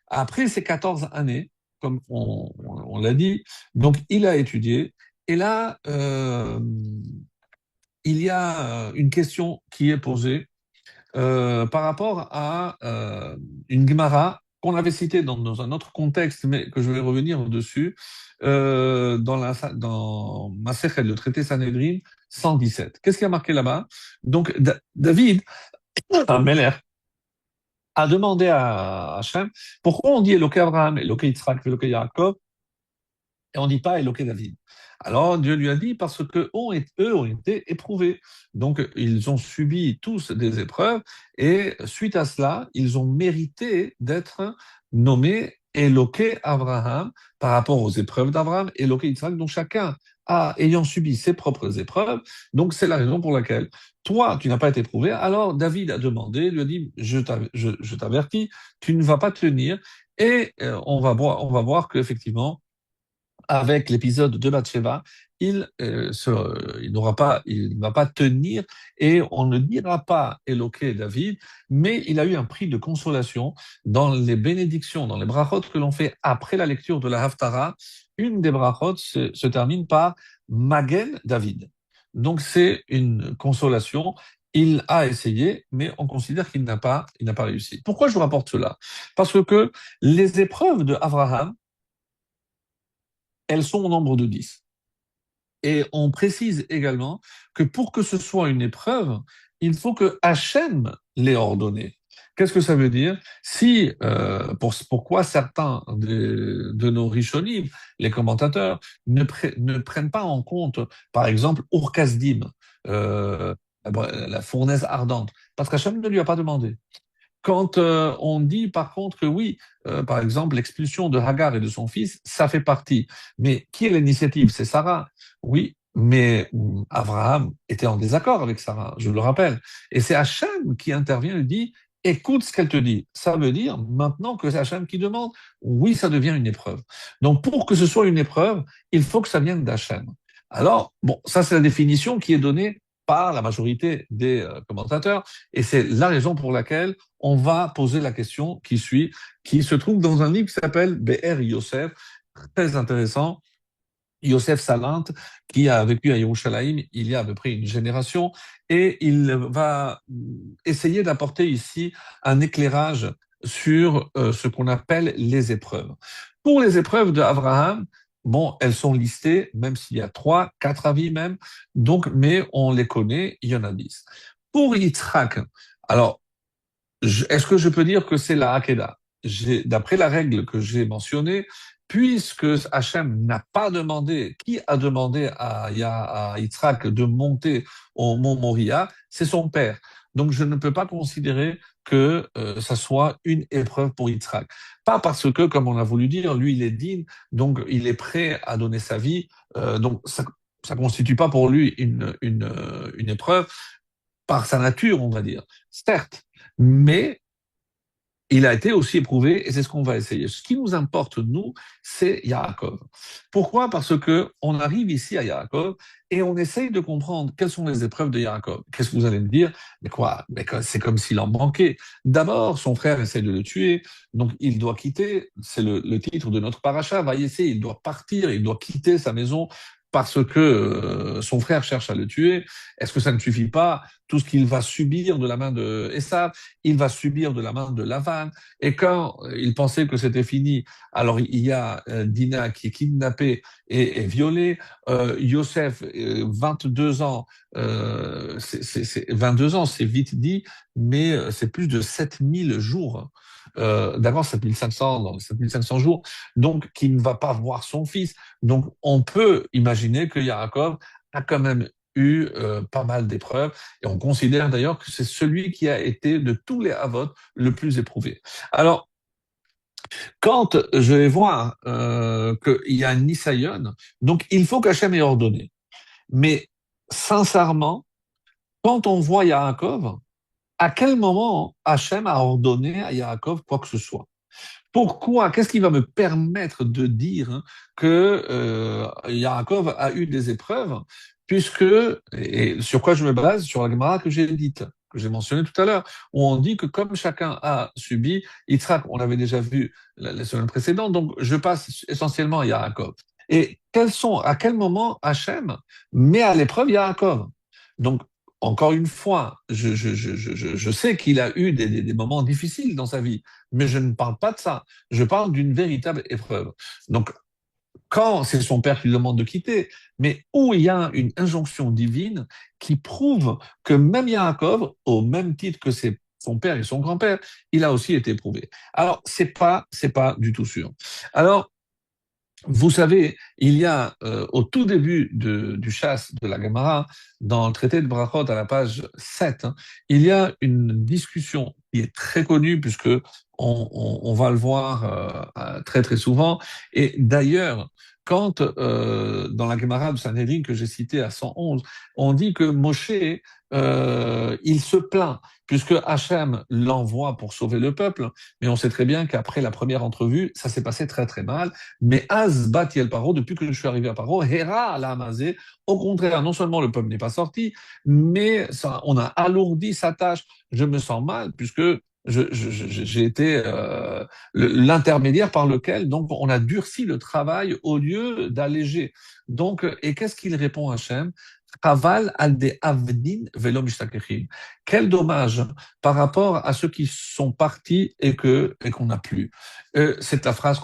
après ces 14 années, comme on l'a dit, donc il a étudié, et là, il y a une question qui est posée par rapport à une Gemara qu'on avait citée dans un autre contexte, mais que je vais revenir dessus, dans Masechet, le traité Sanhedrin 117. Qu'est-ce qui a marqué là-bas? Donc, David, un Meler, a demandé à Hachem pourquoi on dit Eloké Abraham, Eloké Yitzhak, Eloké Yaakov, et on ne dit pas Éloquer David. Alors Dieu lui a dit parce que eux ont été éprouvés. Donc ils ont subi tous des épreuves et suite à cela, ils ont mérité d'être nommés Éloquer Abraham par rapport aux épreuves d'Abraham, Éloquer Isaac, dont chacun ayant subi ses propres épreuves. Donc c'est la raison pour laquelle toi, tu n'as pas été éprouvé. Alors David a demandé, lui a dit, je t'avertis, tu ne vas pas tenir. Et on va voir qu'effectivement, avec l'épisode de Bathsheba, il ne va pas tenir et on ne dira pas éloquer David, mais il a eu un prix de consolation dans les bénédictions, dans les brachot que l'on fait après la lecture de la Haftara. Une des brachot se termine par Magen David. Donc c'est une consolation. Il a essayé, mais on considère il n'a pas réussi. Pourquoi je vous rapporte cela? Parce que les épreuves de Abraham, elles sont au nombre de 10. Et on précise également que pour que ce soit une épreuve, il faut que Hachem l'ait ordonné. Qu'est-ce que ça veut dire? Si, pourquoi certains de nos rishonim, les commentateurs, ne prennent pas en compte, par exemple, Urkazdim, euh, la fournaise ardente, parce qu'Hachem ne lui a pas demandé. Quand on dit par contre que oui, par exemple, l'expulsion de Hagar et de son fils, ça fait partie. Mais qui est l'initiative? C'est Sarah. Oui, mais Abraham était en désaccord avec Sarah, je le rappelle. Et c'est Hachem qui intervient et dit, écoute ce qu'elle te dit. Ça veut dire maintenant que c'est Hachem qui demande, oui, ça devient une épreuve. Donc pour que ce soit une épreuve, il faut que ça vienne d'Hachem. Alors, bon, ça c'est la définition qui est donnée par la majorité des commentateurs, et c'est la raison pour laquelle on va poser la question qui suit, qui se trouve dans un livre qui s'appelle Be'er Yosef, très intéressant. Yosef Salant, qui a vécu à Yerushalayim il y a à peu près une génération, et il va essayer d'apporter ici un éclairage sur ce qu'on appelle les épreuves. Pour les épreuves d'Abraham, bon, elles sont listées, même s'il y a 3, 4 avis même, donc, mais on les connaît, il y en a 10. Pour Yitzhak, alors, est-ce que je peux dire que c'est la Hakeda? D'après la règle que j'ai mentionnée, puisque Hachem n'a pas demandé, qui a demandé à Yitzhak de monter au mont Moria? C'est son père. Donc je ne peux pas considérer que ça soit une épreuve pour Yitzhak. Pas parce que, comme on a voulu dire, lui il est digne, donc il est prêt à donner sa vie. Donc ça constitue pas pour lui une épreuve par sa nature, on va dire. Certes, mais il a été aussi éprouvé et c'est ce qu'on va essayer. Ce qui nous importe, nous, c'est Yaakov. Pourquoi? Parce que on arrive ici à Yaakov et on essaye de comprendre quelles sont les épreuves de Yaakov. Qu'est-ce que vous allez me dire? Mais quoi? Mais c'est comme s'il en manquait. D'abord, son frère essaie de le tuer, donc il doit quitter, c'est le titre de notre paracha, va essayer, il doit partir, il doit quitter sa maison parce que son frère cherche à le tuer. Est-ce que ça ne suffit pas? Tout ce qu'il va subir de la main de Esav, il va subir de la main de Lavan. Et quand il pensait que c'était fini, alors il y a Dina qui est kidnappée et violée. Yosef, 22 ans, 22 ans, c'est vite dit, mais c'est plus de 7000 jours. D'abord 7500, 7500 jours, donc qui ne va pas voir son fils. Donc on peut imaginer que Yaakov a quand même eu pas mal d'épreuves, et on considère d'ailleurs que c'est celui qui a été de tous les Havot le plus éprouvé. Alors, quand je vais voir qu'il y a un Nisayon, donc il faut qu'Hachem ait ordonné. Mais sincèrement, quand on voit Yaakov, à quel moment Hachem a ordonné à Yaakov quoi que ce soit? Pourquoi? Qu'est-ce qui va me permettre de dire que Yaakov a eu des épreuves, puisque, et sur quoi je me base? Sur la Gemara que j'ai dite, que j'ai mentionné tout à l'heure, où on dit que comme chacun a subi, Yitzhak, on l'avait déjà vu la semaine précédente, donc je passe essentiellement à Yaakov. Et à quel moment Hachem met à l'épreuve Yaakov? Donc, encore une fois, je sais qu'il a eu des moments difficiles dans sa vie, mais je ne parle pas de ça. Je parle d'une véritable épreuve. Donc, quand c'est son père qui lui demande de quitter, mais où il y a une injonction divine qui prouve que même Yaakov, au même titre que son père et son grand-père, il a aussi été éprouvé. Alors, c'est pas du tout sûr. Alors, vous savez, il y a au tout début du chasse de la Gemara, dans le traité de Brachot à la page 7, il y a une discussion qui est très connue puisque on va le voir très très souvent. Et d'ailleurs, quand dans la Gemara de Sanhedrin que j'ai citée à 111, on dit que Moshe, il se plaint puisque Hachem l'envoie pour sauver le peuple, mais on sait très bien qu'après la première entrevue, ça s'est passé très très mal. Mais Az bat el Paro, depuis que je suis arrivé à Paro, Hera la Amazé. Au contraire, non seulement le peuple n'est pas sorti, mais on a alourdi sa tâche. Je me sens mal puisque j'ai été l'intermédiaire par lequel donc on a durci le travail au lieu d'alléger. Donc, et qu'est-ce qu'il répond à Hachem? Chaval al de avdin velo mishtakechin. Quel dommage par rapport à ceux qui sont partis et qu'on n'a plus. C'est la phrase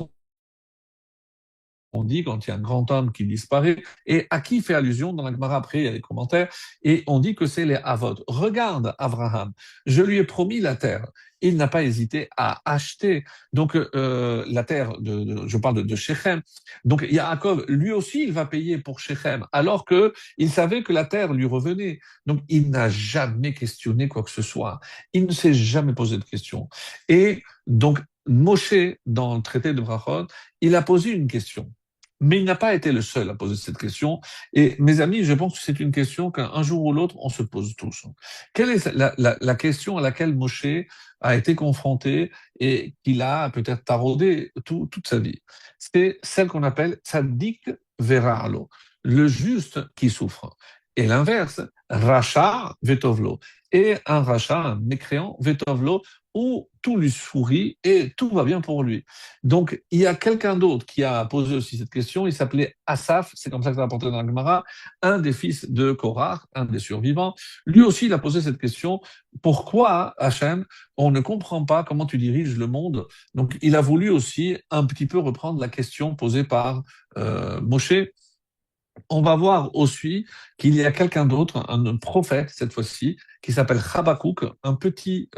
on dit quand il y a un grand homme qui disparaît, et à qui fait allusion dans la Gemara après, il y a les commentaires, et on dit que c'est les Avot. Regarde Abraham, je lui ai promis la terre. Il n'a pas hésité à acheter donc la terre, je parle de Shechem. Donc Yaakov, lui aussi, il va payer pour Shechem, alors que il savait que la terre lui revenait. Donc il n'a jamais questionné quoi que ce soit. Il ne s'est jamais posé de questions. Et donc Moshe, dans le traité de Brachot, il a posé une question. Mais il n'a pas été le seul à poser cette question. Et mes amis, je pense que c'est une question qu'un jour ou l'autre, on se pose tous. Quelle est la question à laquelle Moshe a été confronté et qu'il a peut-être taraudé toute sa vie? C'est celle qu'on appelle tzaddik veralo, le juste qui souffre. Et l'inverse, racha vetovlo. Et un racha, un mécréant, vetovlo, où tout lui sourit et tout va bien pour lui. Donc, il y a quelqu'un d'autre qui a posé aussi cette question. Il s'appelait Asaph, c'est comme ça que ça apporté dans la Gemara, un des fils de Korah, un des survivants. Lui aussi, il a posé cette question. Pourquoi, Hachem, on ne comprend pas comment tu diriges le monde? Donc, il a voulu aussi un petit peu reprendre la question posée par Moshe. On va voir aussi qu'il y a quelqu'un d'autre, un prophète cette fois-ci, qui s'appelle Habakkuk, un petit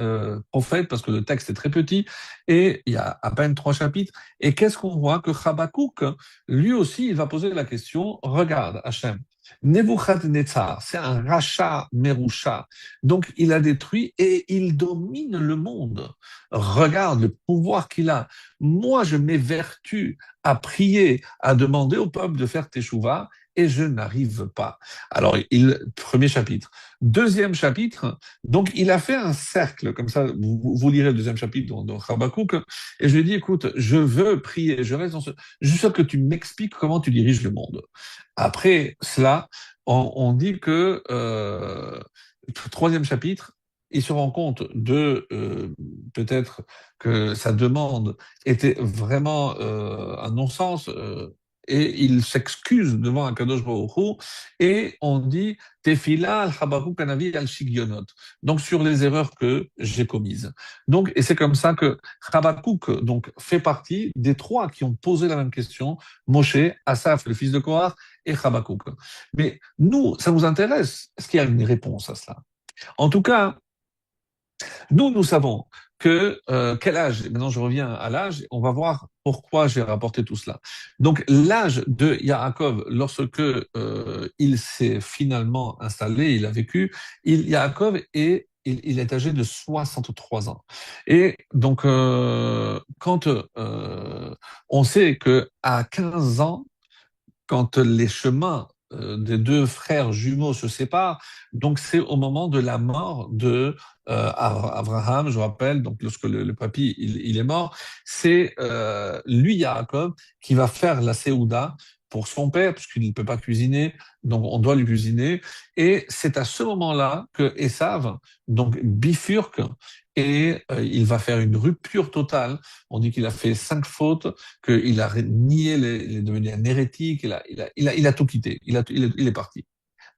prophète, parce que le texte est très petit, et il y a à peine 3 chapitres. Et qu'est-ce qu'on voit? Que Habakkuk, lui aussi, il va poser la question, regarde, Hachem, Nebuchadnezzar, c'est un rachat Merusha, donc il a détruit et il domine le monde. Regarde le pouvoir qu'il a. Moi, je m'évertue à prier, à demander au peuple de faire teshuva, et je n'arrive pas. Alors, premier chapitre. Deuxième chapitre, donc il a fait un cercle, comme ça, vous lirez le deuxième chapitre dans Habakkuk, et je lui ai dit, écoute, je veux prier, je reste dans ce... Je veux que tu m'expliques comment tu diriges le monde. Après cela, on dit que, troisième chapitre, il se rend compte de peut-être que sa demande était vraiment un non-sens, et il s'excuse devant Akadosh Baruch Hu, et on dit Tefila al Habakkuk Hanavi al Shigionot, donc sur les erreurs que j'ai commises. Donc, et c'est comme ça que Habakkuk donc fait partie des trois qui ont posé la même question, Moshe, Asaph, le fils de Korah, et Habakkuk. Mais nous, ça nous intéresse. Est-ce qu'il y a une réponse à cela? En tout cas, nous savons que quel âge, maintenant je reviens à l'âge, on va voir pourquoi j'ai rapporté tout cela. Donc l'âge de Yaakov, lorsque il s'est finalement installé, il a vécu, Yaakov il est âgé de 63 ans. Et donc, quand on sait que à 15 ans, quand les chemins des deux frères jumeaux se séparent, donc c'est au moment de la mort de Abraham, je rappelle, donc lorsque le papy il est mort, c'est lui, Yaakov, qui va faire la Séouda pour son père, puisqu'il ne peut pas cuisiner, donc on doit lui cuisiner. Et c'est à ce moment-là que Esav, donc bifurque, et il va faire une rupture totale. On dit qu'il a fait 5 fautes, qu'il a nié, il est devenu un hérétique, il a tout quitté, il est parti.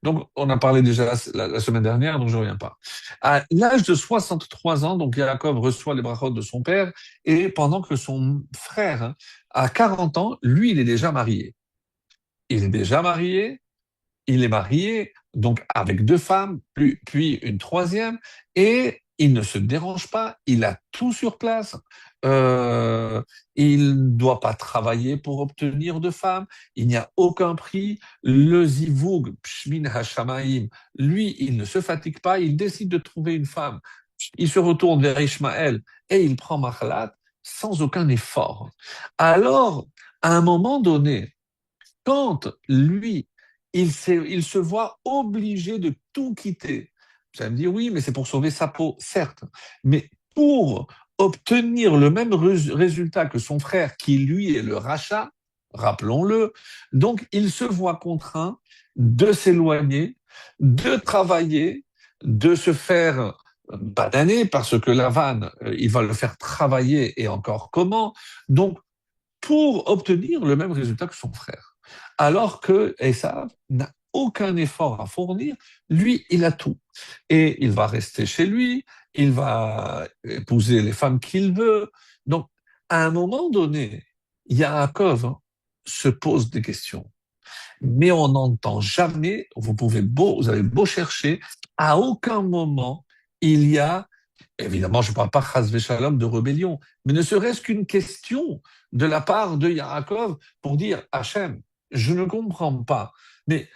Donc, on a parlé déjà la semaine dernière, donc je ne reviens pas. À l'âge de 63 ans, donc Yaakov reçoit les brachot de son père, et pendant que son frère, à 40 ans, lui, il est déjà marié. Il est déjà marié, il est marié, donc avec 2 femmes, puis une troisième, et il ne se dérange pas, il a tout sur place. Il ne doit pas travailler pour obtenir de femmes, il n'y a aucun prix. Le zivug, pshmin hashamaim, lui, il ne se fatigue pas, il décide de trouver une femme. Il se retourne vers Ishmaël et il prend Mahlat sans aucun effort. Alors, à un moment donné, quand lui, il se voit obligé de tout quitter. Vous allez me dire, oui, mais c'est pour sauver sa peau, certes. Mais pour obtenir le même résultat que son frère, qui lui est le rachat, rappelons-le, donc il se voit contraint de s'éloigner, de travailler, de se faire bananer, parce que Lavan, il va le faire travailler, et encore comment. Donc, pour obtenir le même résultat que son frère. Alors que Esav n'a aucun effort à fournir, lui, il a tout. Et il va rester chez lui, il va épouser les femmes qu'il veut. Donc, à un moment donné, Yaakov se pose des questions. Mais on n'entend jamais, vous avez beau chercher, à aucun moment il y a, évidemment, je ne parle pas chas Shalom de rébellion, mais ne serait-ce qu'une question de la part de Yaakov pour dire Hachem, je ne comprends pas. Mais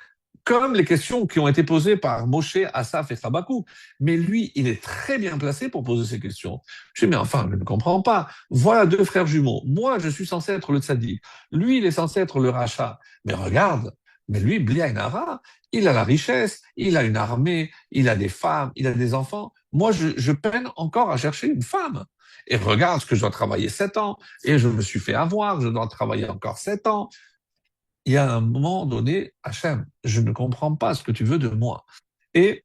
comme les questions qui ont été posées par Moshe, Asaph et Habakkuk, mais lui, il est très bien placé pour poser ces questions. Je dis, mais enfin, je ne comprends pas. Voilà 2 frères jumeaux. Moi, je suis censé être le tzaddik. Lui, il est censé être le rachat. Mais regarde, mais lui, Blia Nara, il a la richesse, il a une armée, il a des femmes, il a des enfants. Moi, je peine encore à chercher une femme. Et regarde ce que je dois travailler 7 ans, et je me suis fait avoir, je dois travailler encore 7 ans. Il y a un moment donné, Hachem, je ne comprends pas ce que tu veux de moi. Et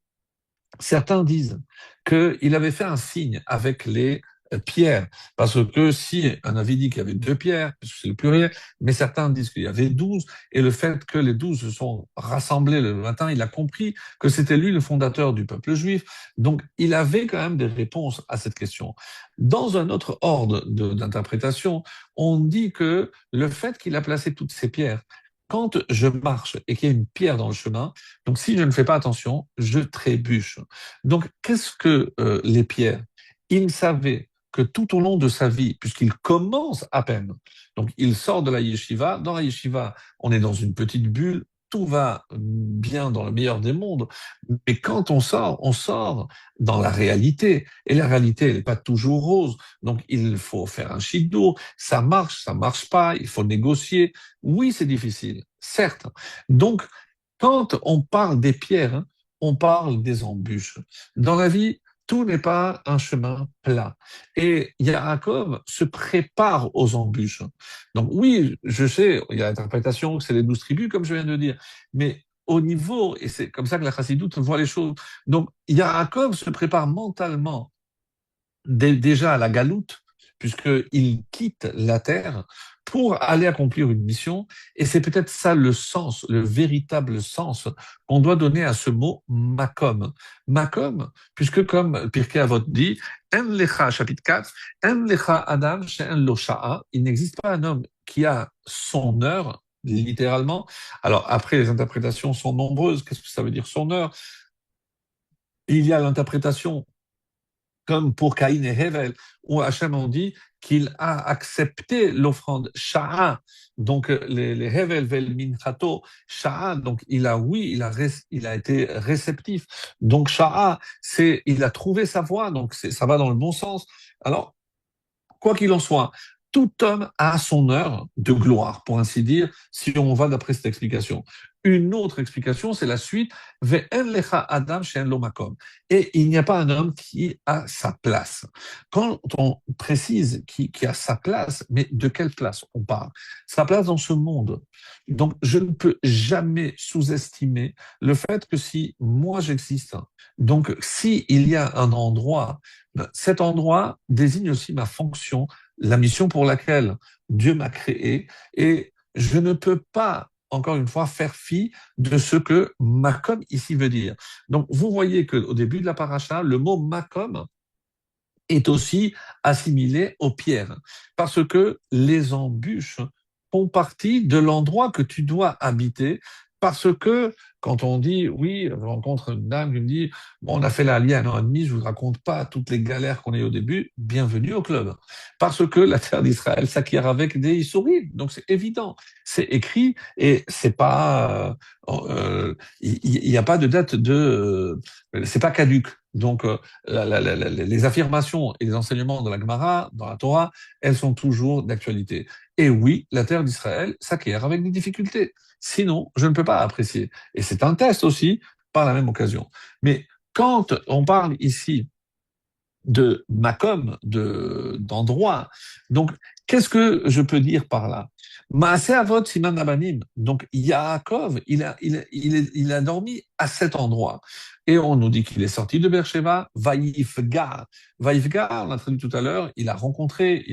certains disent qu'il avait fait un signe avec les pierres, parce que si un avis dit qu'il y avait 2 pierres, parce que c'est le pluriel, mais certains disent qu'il y avait 12, et le fait que les 12 se sont rassemblés le matin, il a compris que c'était lui le fondateur du peuple juif, donc il avait quand même des réponses à cette question. Dans un autre ordre d'interprétation, on dit que le fait qu'il a placé toutes ces pierres, quand je marche et qu'il y a une pierre dans le chemin, donc si je ne fais pas attention, je trébuche. Donc qu'est-ce que les pierres? Il savait que tout au long de sa vie, puisqu'il commence à peine, donc il sort de la yeshiva, dans la yeshiva, on est dans une petite bulle, tout va bien dans le meilleur des mondes, mais quand on sort dans la réalité. Et la réalité, elle n'est pas toujours rose. Donc, il faut faire un chidour. Ça marche pas, il faut négocier. Oui, c'est difficile, certes. Donc, quand on parle des pierres, hein, on parle des embûches. Dans la vie, tout n'est pas un chemin plat. Et Yaakov se prépare aux embûches. Donc oui, je sais, il y a l'interprétation que c'est les 12 tribus, comme je viens de dire, mais au niveau, et c'est comme ça que la chassidoute voit les choses. Donc Yaakov se prépare mentalement déjà à la galoute, puisqu'il quitte la terre pour aller accomplir une mission. Et c'est peut-être ça le sens, le véritable sens qu'on doit donner à ce mot makom. Makom, puisque comme Pirkei Avot dit, En lecha, chapitre 4, En lecha adam she'en lo sha'a, il n'existe pas un homme qui a son heure, littéralement. Alors après, les interprétations sont nombreuses. Qu'est-ce que ça veut dire son heure? Il y a l'interprétation comme pour Caïn et Hevel, où Hachem en dit qu'il a accepté l'offrande Sha'a, donc les Hevel vel minchato Sha'a, donc il a oui, il a été réceptif. Donc Sha'a, c'est il a trouvé sa voie, donc ça va dans le bon sens. Alors quoi qu'il en soit, tout homme a son heure de gloire, pour ainsi dire, si on va d'après cette explication. Une autre explication, c'est la suite, Ve'en lecha adam she'en lo makom. Et il n'y a pas un homme qui a sa place. Quand on précise qui a sa place, mais de quelle place on parle? Sa place dans ce monde. Donc, je ne peux jamais sous-estimer le fait que si moi j'existe, donc si il y a un endroit, cet endroit désigne aussi ma fonction, la mission pour laquelle Dieu m'a créé, et je ne peux pas, encore une fois, faire fi de ce que Makom ici veut dire. Donc, vous voyez qu'au début de la paracha, le mot Makom est aussi assimilé aux pierres, parce que les embûches font partie de l'endroit que tu dois habiter, parce que quand on dit, oui, je rencontre une dame qui me dit, bon, on a fait l'allié 1 an et demi, je vous raconte pas toutes les galères qu'on a eues au début, bienvenue au club. Parce que la terre d'Israël s'acquiert avec des souris, donc c'est évident, c'est écrit, et c'est pas, il n'y a pas de date c'est pas caduque. Donc, les affirmations et les enseignements de la Gemara, dans la Torah, elles sont toujours d'actualité. Et oui, la terre d'Israël s'acquiert avec des difficultés. Sinon, je ne peux pas apprécier. Et c'est un test aussi par la même occasion. Mais quand on parle ici de Makom, d'endroit. Donc, qu'est-ce que je peux dire par là? Maaseh Avot Siman Abanim. Donc, Yaakov, il a dormi à cet endroit. Et on nous dit qu'il est sorti de Beersheba, Vaïfgar. Vaïfgar, on l'a traduit tout à l'heure, il a rencontré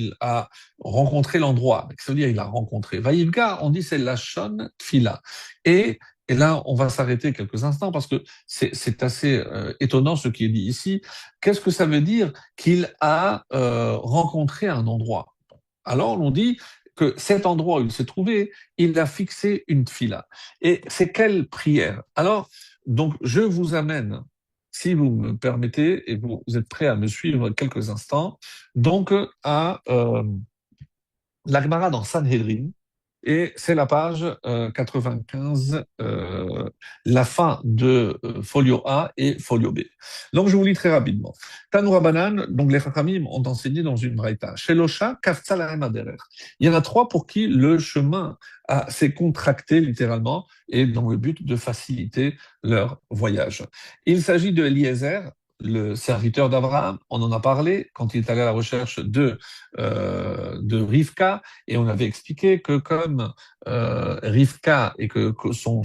l'endroit. Ça veut dire il a rencontré. Vaïfgar, on dit c'est la Shon Tfila. Et et là, on va s'arrêter quelques instants parce que c'est assez étonnant ce qui est dit ici. Qu'est-ce que ça veut dire qu'il a rencontré un endroit? Alors, on dit que cet endroit où il s'est trouvé, il a fixé une fila. Et c'est quelle prière? Alors, donc, je vous amène, si vous me permettez, et vous êtes prêts à me suivre quelques instants, donc à la Gemara dans Sanhedrin, et c'est la page 95, la fin de folio A et folio B. Donc je vous lis très rapidement. Tanoura Banan, donc les Chachamim ont enseigné dans une braïta. Shelosha, Kafza Lahem Aderer. Il y en a 3 pour qui le chemin s'est contracté littéralement et dans le but de faciliter leur voyage. Il s'agit de Eliezer, le serviteur d'Abraham, on en a parlé quand il est allé à la recherche de Rivka, et on avait expliqué que comme Rivka et que son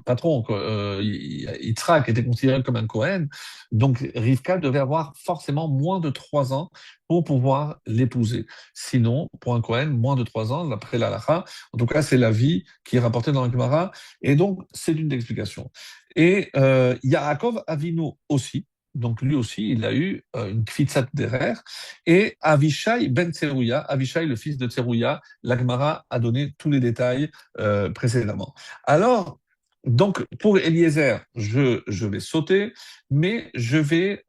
patron, Yitzhak, était considéré comme un Cohen, donc Rivka devait avoir forcément moins de 3 ans pour pouvoir l'épouser. Sinon, pour un Cohen, moins de 3 ans, d'après l'Alacha, en tout cas, c'est la vie qui est rapportée dans la Gemara, et donc c'est une explication. Et Yaakov Avinu aussi, donc lui aussi, il a eu une kfitsat derer, et Avishai ben Tserouya, Avishai le fils de Tserouya, l'Agmara a donné tous les détails précédemment. Alors, donc pour Eliezer, je vais sauter, mais je vais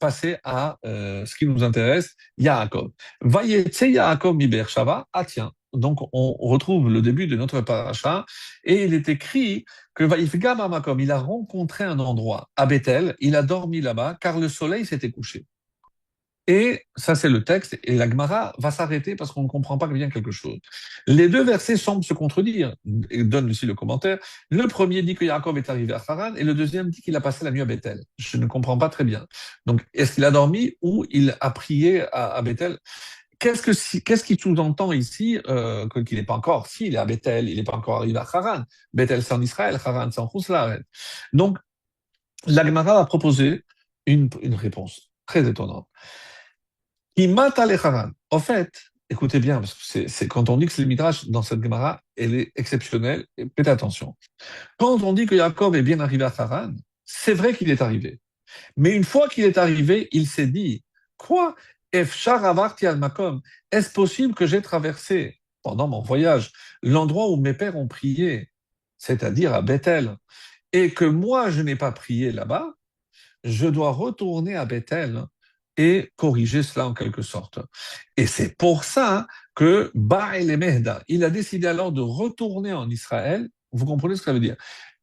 passer à ce qui nous intéresse, Yaakov. Vayetse Yaakov mi Beershava, ah tiens, donc on retrouve le début de notre paracha, et il est écrit que Vaïfgam Amakom, il a rencontré un endroit à Bethel, il a dormi là-bas, car le soleil s'était couché. Et ça, c'est le texte, et la Gemara va s'arrêter parce qu'on ne comprend pas bien quelque chose. Les deux versets semblent se contredire, et donne aussi le commentaire. Le premier dit que Yaakov est arrivé à Haran, et le deuxième dit qu'il a passé la nuit à Bethel. Je ne comprends pas très bien. Donc, est-ce qu'il a dormi ou il a prié à Bethel? Qu'est-ce qui sous-entend ici qu'il n'est pas encore, si, il est à Bethel, il n'est pas encore arrivé à Haran. Bethel, c'est en Israël, Haran, c'est en Rousselar. Donc, la Gemara a proposé une réponse très étonnante. En fait, écoutez bien, parce que c'est quand on dit que c'est le Midrash dans cette Gemara, elle est exceptionnelle, et faites attention. Quand on dit que Jacob est bien arrivé à Haran, c'est vrai qu'il est arrivé. Mais une fois qu'il est arrivé, il s'est dit, quoi? Efshar avarti al makom. Est-ce possible que j'ai traversé, pendant mon voyage, l'endroit où mes pères ont prié, c'est-à-dire à Bethel, et que moi je n'ai pas prié là-bas? Je dois retourner à Bethel et corriger cela en quelque sorte. Et c'est pour ça que Baal et Mehda, il a décidé alors de retourner en Israël. Vous comprenez ce que ça veut dire?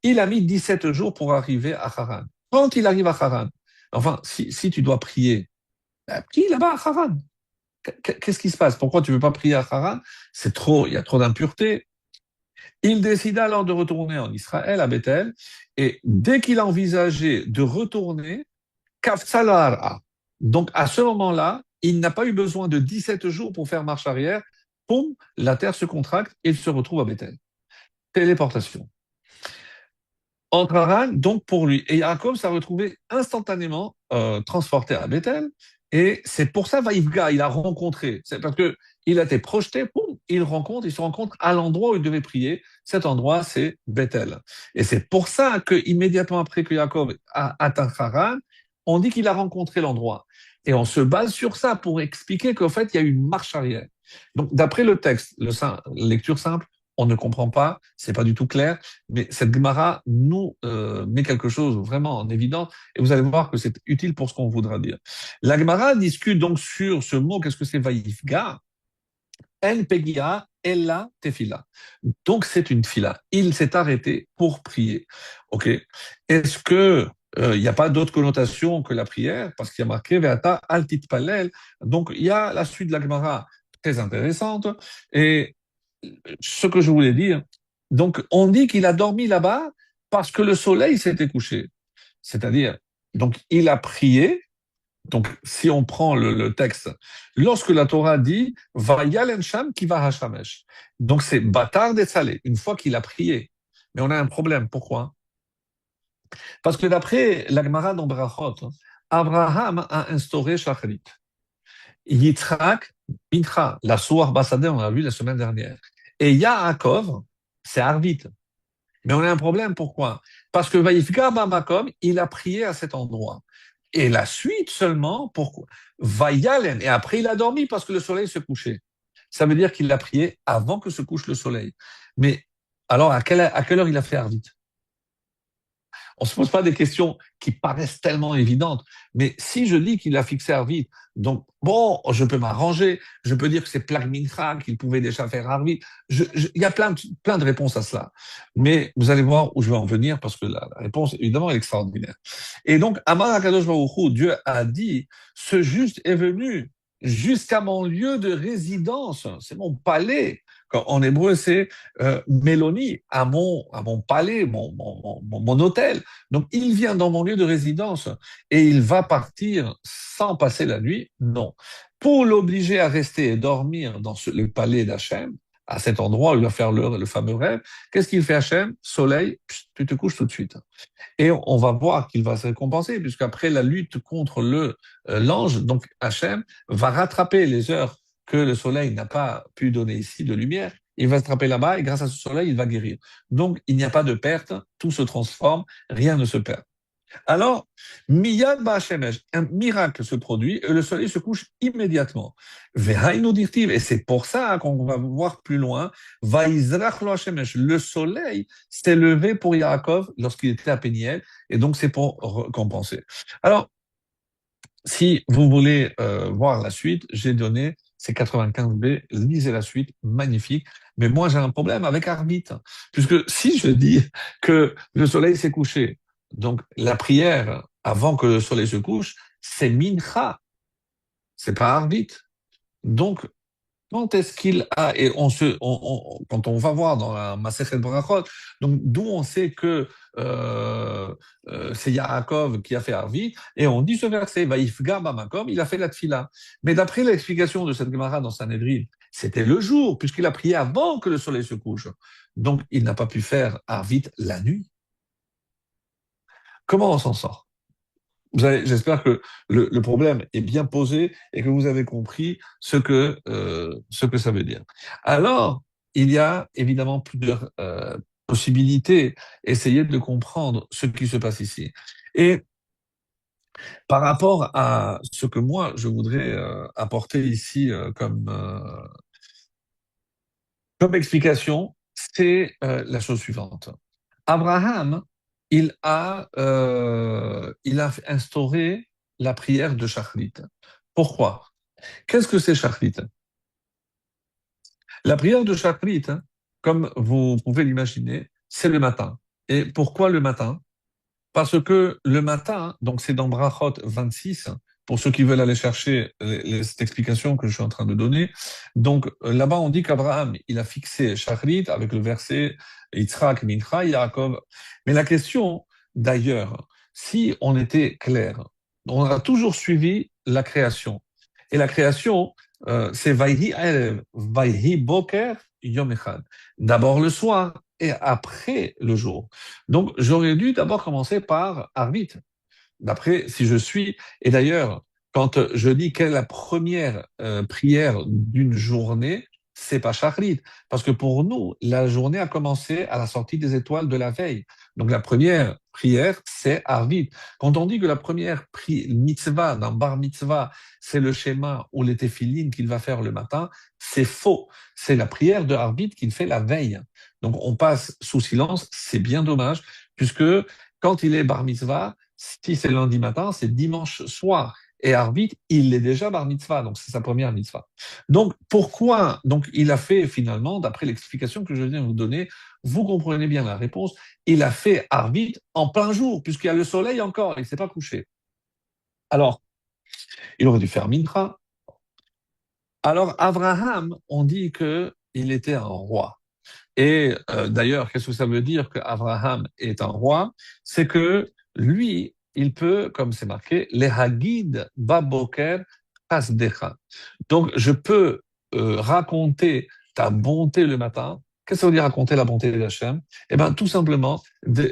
Il a mis 17 jours pour arriver à Haran. Quand il arrive à Haran, enfin, si tu dois prier, ben, prie là-bas à Haran. Qu'est-ce qui se passe? Pourquoi tu ne veux pas prier à Haran? C'est trop, il y a trop d'impureté. Il décida alors de retourner en Israël, à Bethel, et dès qu'il a envisagé de retourner, Kafsalara. Donc, à ce moment-là, il n'a pas eu besoin de 17 jours pour faire marche arrière. Poum, la terre se contracte et il se retrouve à Bethel. Téléportation. Entre Haran, donc pour lui. Et Jacob s'est retrouvé instantanément transporté à Bethel. Et c'est pour ça, Vaïfga, il a rencontré. C'est parce que il a été projeté, poum, il se rencontre à l'endroit où il devait prier. Cet endroit, c'est Bethel. Et c'est pour ça que immédiatement après que Jacob a atteint Haran, on dit qu'il a rencontré l'endroit. Et on se base sur ça pour expliquer qu'en fait, il y a eu une marche arrière. Donc, d'après le texte, lecture simple, on ne comprend pas, c'est pas du tout clair, mais cette Gemara nous met quelque chose vraiment en évidence, et vous allez voir que c'est utile pour ce qu'on voudra dire. La Gemara discute donc sur ce mot, qu'est-ce que c'est Vaïfga? En pegia ella tefila. Donc c'est une fila. Il s'est arrêté pour prier. Ok. Est-ce que il n'y a pas d'autre connotation que la prière parce qu'il y a marqué Veata altit palel. Donc il y a la suite de la Gemara très intéressante et ce que je voulais dire. Donc on dit qu'il a dormi là-bas parce que le soleil s'était couché. C'est-à-dire donc il a prié donc, si on prend le texte, lorsque la Torah dit Vayalen Sham ki va hashamesh, donc c'est bâtard des salés, une fois qu'il a prié. Mais on a un problème. Pourquoi? Parce que d'après la Gemara dans Brachot, Abraham a instauré Shacharit. Yitzhak, Mincha, la Soar Basadeh, on l'a vu la semaine dernière. Et Yaakov, c'est Arvit. Mais on a un problème. Pourquoi? Parce que Vaïfga Bamakom, il a prié à cet endroit. Et la suite seulement, pourquoi? Vaïalen. Et après, il a dormi parce que le soleil se couchait. Ça veut dire qu'il a prié avant que se couche le soleil. Mais alors, à quelle heure il a fait Arvit? On ne se pose pas des questions qui paraissent tellement évidentes. Mais si je dis qu'il a fixé Arvit, donc bon, je peux m'arranger, je peux dire que c'est Plag Mincha, qu'il pouvait déjà faire Arvit. Il y a plein de réponses à cela. Mais vous allez voir où je vais en venir parce que la réponse, évidemment, est extraordinaire. Et donc, Amar Akadosh Baruch Hu, Dieu a dit, ce juste est venu jusqu'à mon lieu de résidence, c'est mon palais. En hébreu, c'est Mélanie, à mon palais, mon hôtel. Donc, il vient dans mon lieu de résidence et il va partir sans passer la nuit? Non. Pour l'obliger à rester et dormir dans le palais d'Hachem, à cet endroit où il va faire le fameux rêve, qu'est-ce qu'il fait Hachem? Soleil, tu te couches tout de suite. Et on va voir qu'il va se récompenser, puisqu'après la lutte contre l'ange, donc Hachem va rattraper les heures que le soleil n'a pas pu donner ici de lumière. Il va se attraper là-bas et grâce à ce soleil, il va guérir. Donc, il n'y a pas de perte, tout se transforme, rien ne se perd. Alors, Miyad Ba'Shemesh, un miracle se produit et le soleil se couche immédiatement. Vehainu dirtiv, et c'est pour ça qu'on va voir plus loin, Vaizrach lo Hashemesh, le soleil s'est levé pour Yaakov lorsqu'il était à Péniel, et donc c'est pour récompenser. Alors, si vous voulez voir la suite, j'ai donné c'est 95b, lisez la suite, magnifique. Mais moi, j'ai un problème avec Arvit, puisque si je dis que le soleil s'est couché, donc la prière avant que le soleil se couche, c'est Mincha, c'est pas Arvit. Donc, quand est-ce qu'il a, et quand on va voir dans la Masechet Brachot, donc d'où on sait que c'est Yaakov qui a fait Arvit, et on dit ce verset, Vaïfga Bamakom, il a fait la tfila. Mais d'après l'explication de cette Gemara dans Sanhedrin, c'était le jour, puisqu'il a prié avant que le soleil se couche. Donc, il n'a pas pu faire Arvit la nuit. Comment on s'en sort? J'espère que le problème est bien posé et que vous avez compris ce que ça veut dire. Alors, il y a évidemment plusieurs possibilités. Essayez de comprendre ce qui se passe ici. Et par rapport à ce que moi, je voudrais apporter ici comme explication, c'est la chose suivante. Abraham, il a instauré la prière de Shachrit. Pourquoi? Qu'est-ce que c'est Shachrit? La prière de Shachrit, hein, comme vous pouvez l'imaginer, c'est le matin. Et pourquoi le matin? Parce que le matin, donc c'est dans Brachot 26, pour ceux qui veulent aller chercher cette explication que je suis en train de donner. Donc là-bas, on dit qu'Abraham, il a fixé Shachrit avec le verset Yitzhak, Mincha, Yaakov. Mais la question, d'ailleurs, si on était clair, on a toujours suivi la création. Et la création, c'est Vayhi Erev, Vayhi Boker, Yom Echad. D'abord le soir et après le jour. Donc, j'aurais dû d'abord commencer par Arvit, d'après si je suis. Et d'ailleurs, quand je dis quelle est la première prière d'une journée, c'est pas Shachrit, parce que pour nous, la journée a commencé à la sortie des étoiles de la veille. Donc la première prière, c'est Arvit. Quand on dit que la première mitzvah, dans Bar Mitzvah, c'est le schéma ou les téphilines qu'il va faire le matin, c'est faux. C'est la prière de Arvit qu'il fait la veille. Donc on passe sous silence, c'est bien dommage, puisque quand il est Bar Mitzvah, si c'est lundi matin, c'est dimanche soir. Et Arvit, il est déjà bar mitzvah, donc c'est sa première mitzvah. Donc pourquoi donc il a fait finalement, d'après l'explication que je viens de vous donner, vous comprenez bien la réponse, il a fait Arvit en plein jour, puisqu'il y a le soleil encore, il ne s'est pas couché. Alors, il aurait dû faire Mincha. Alors, Abraham, on dit qu'il était un roi. Et d'ailleurs, qu'est-ce que ça veut dire qu'Abraham est un roi? C'est que lui, il peut, comme c'est marqué, les hagid baboker hasdecha. Donc, je peux raconter ta bonté le matin. Qu'est-ce que ça veut dire raconter la bonté d'Hachem? Eh bien, tout simplement,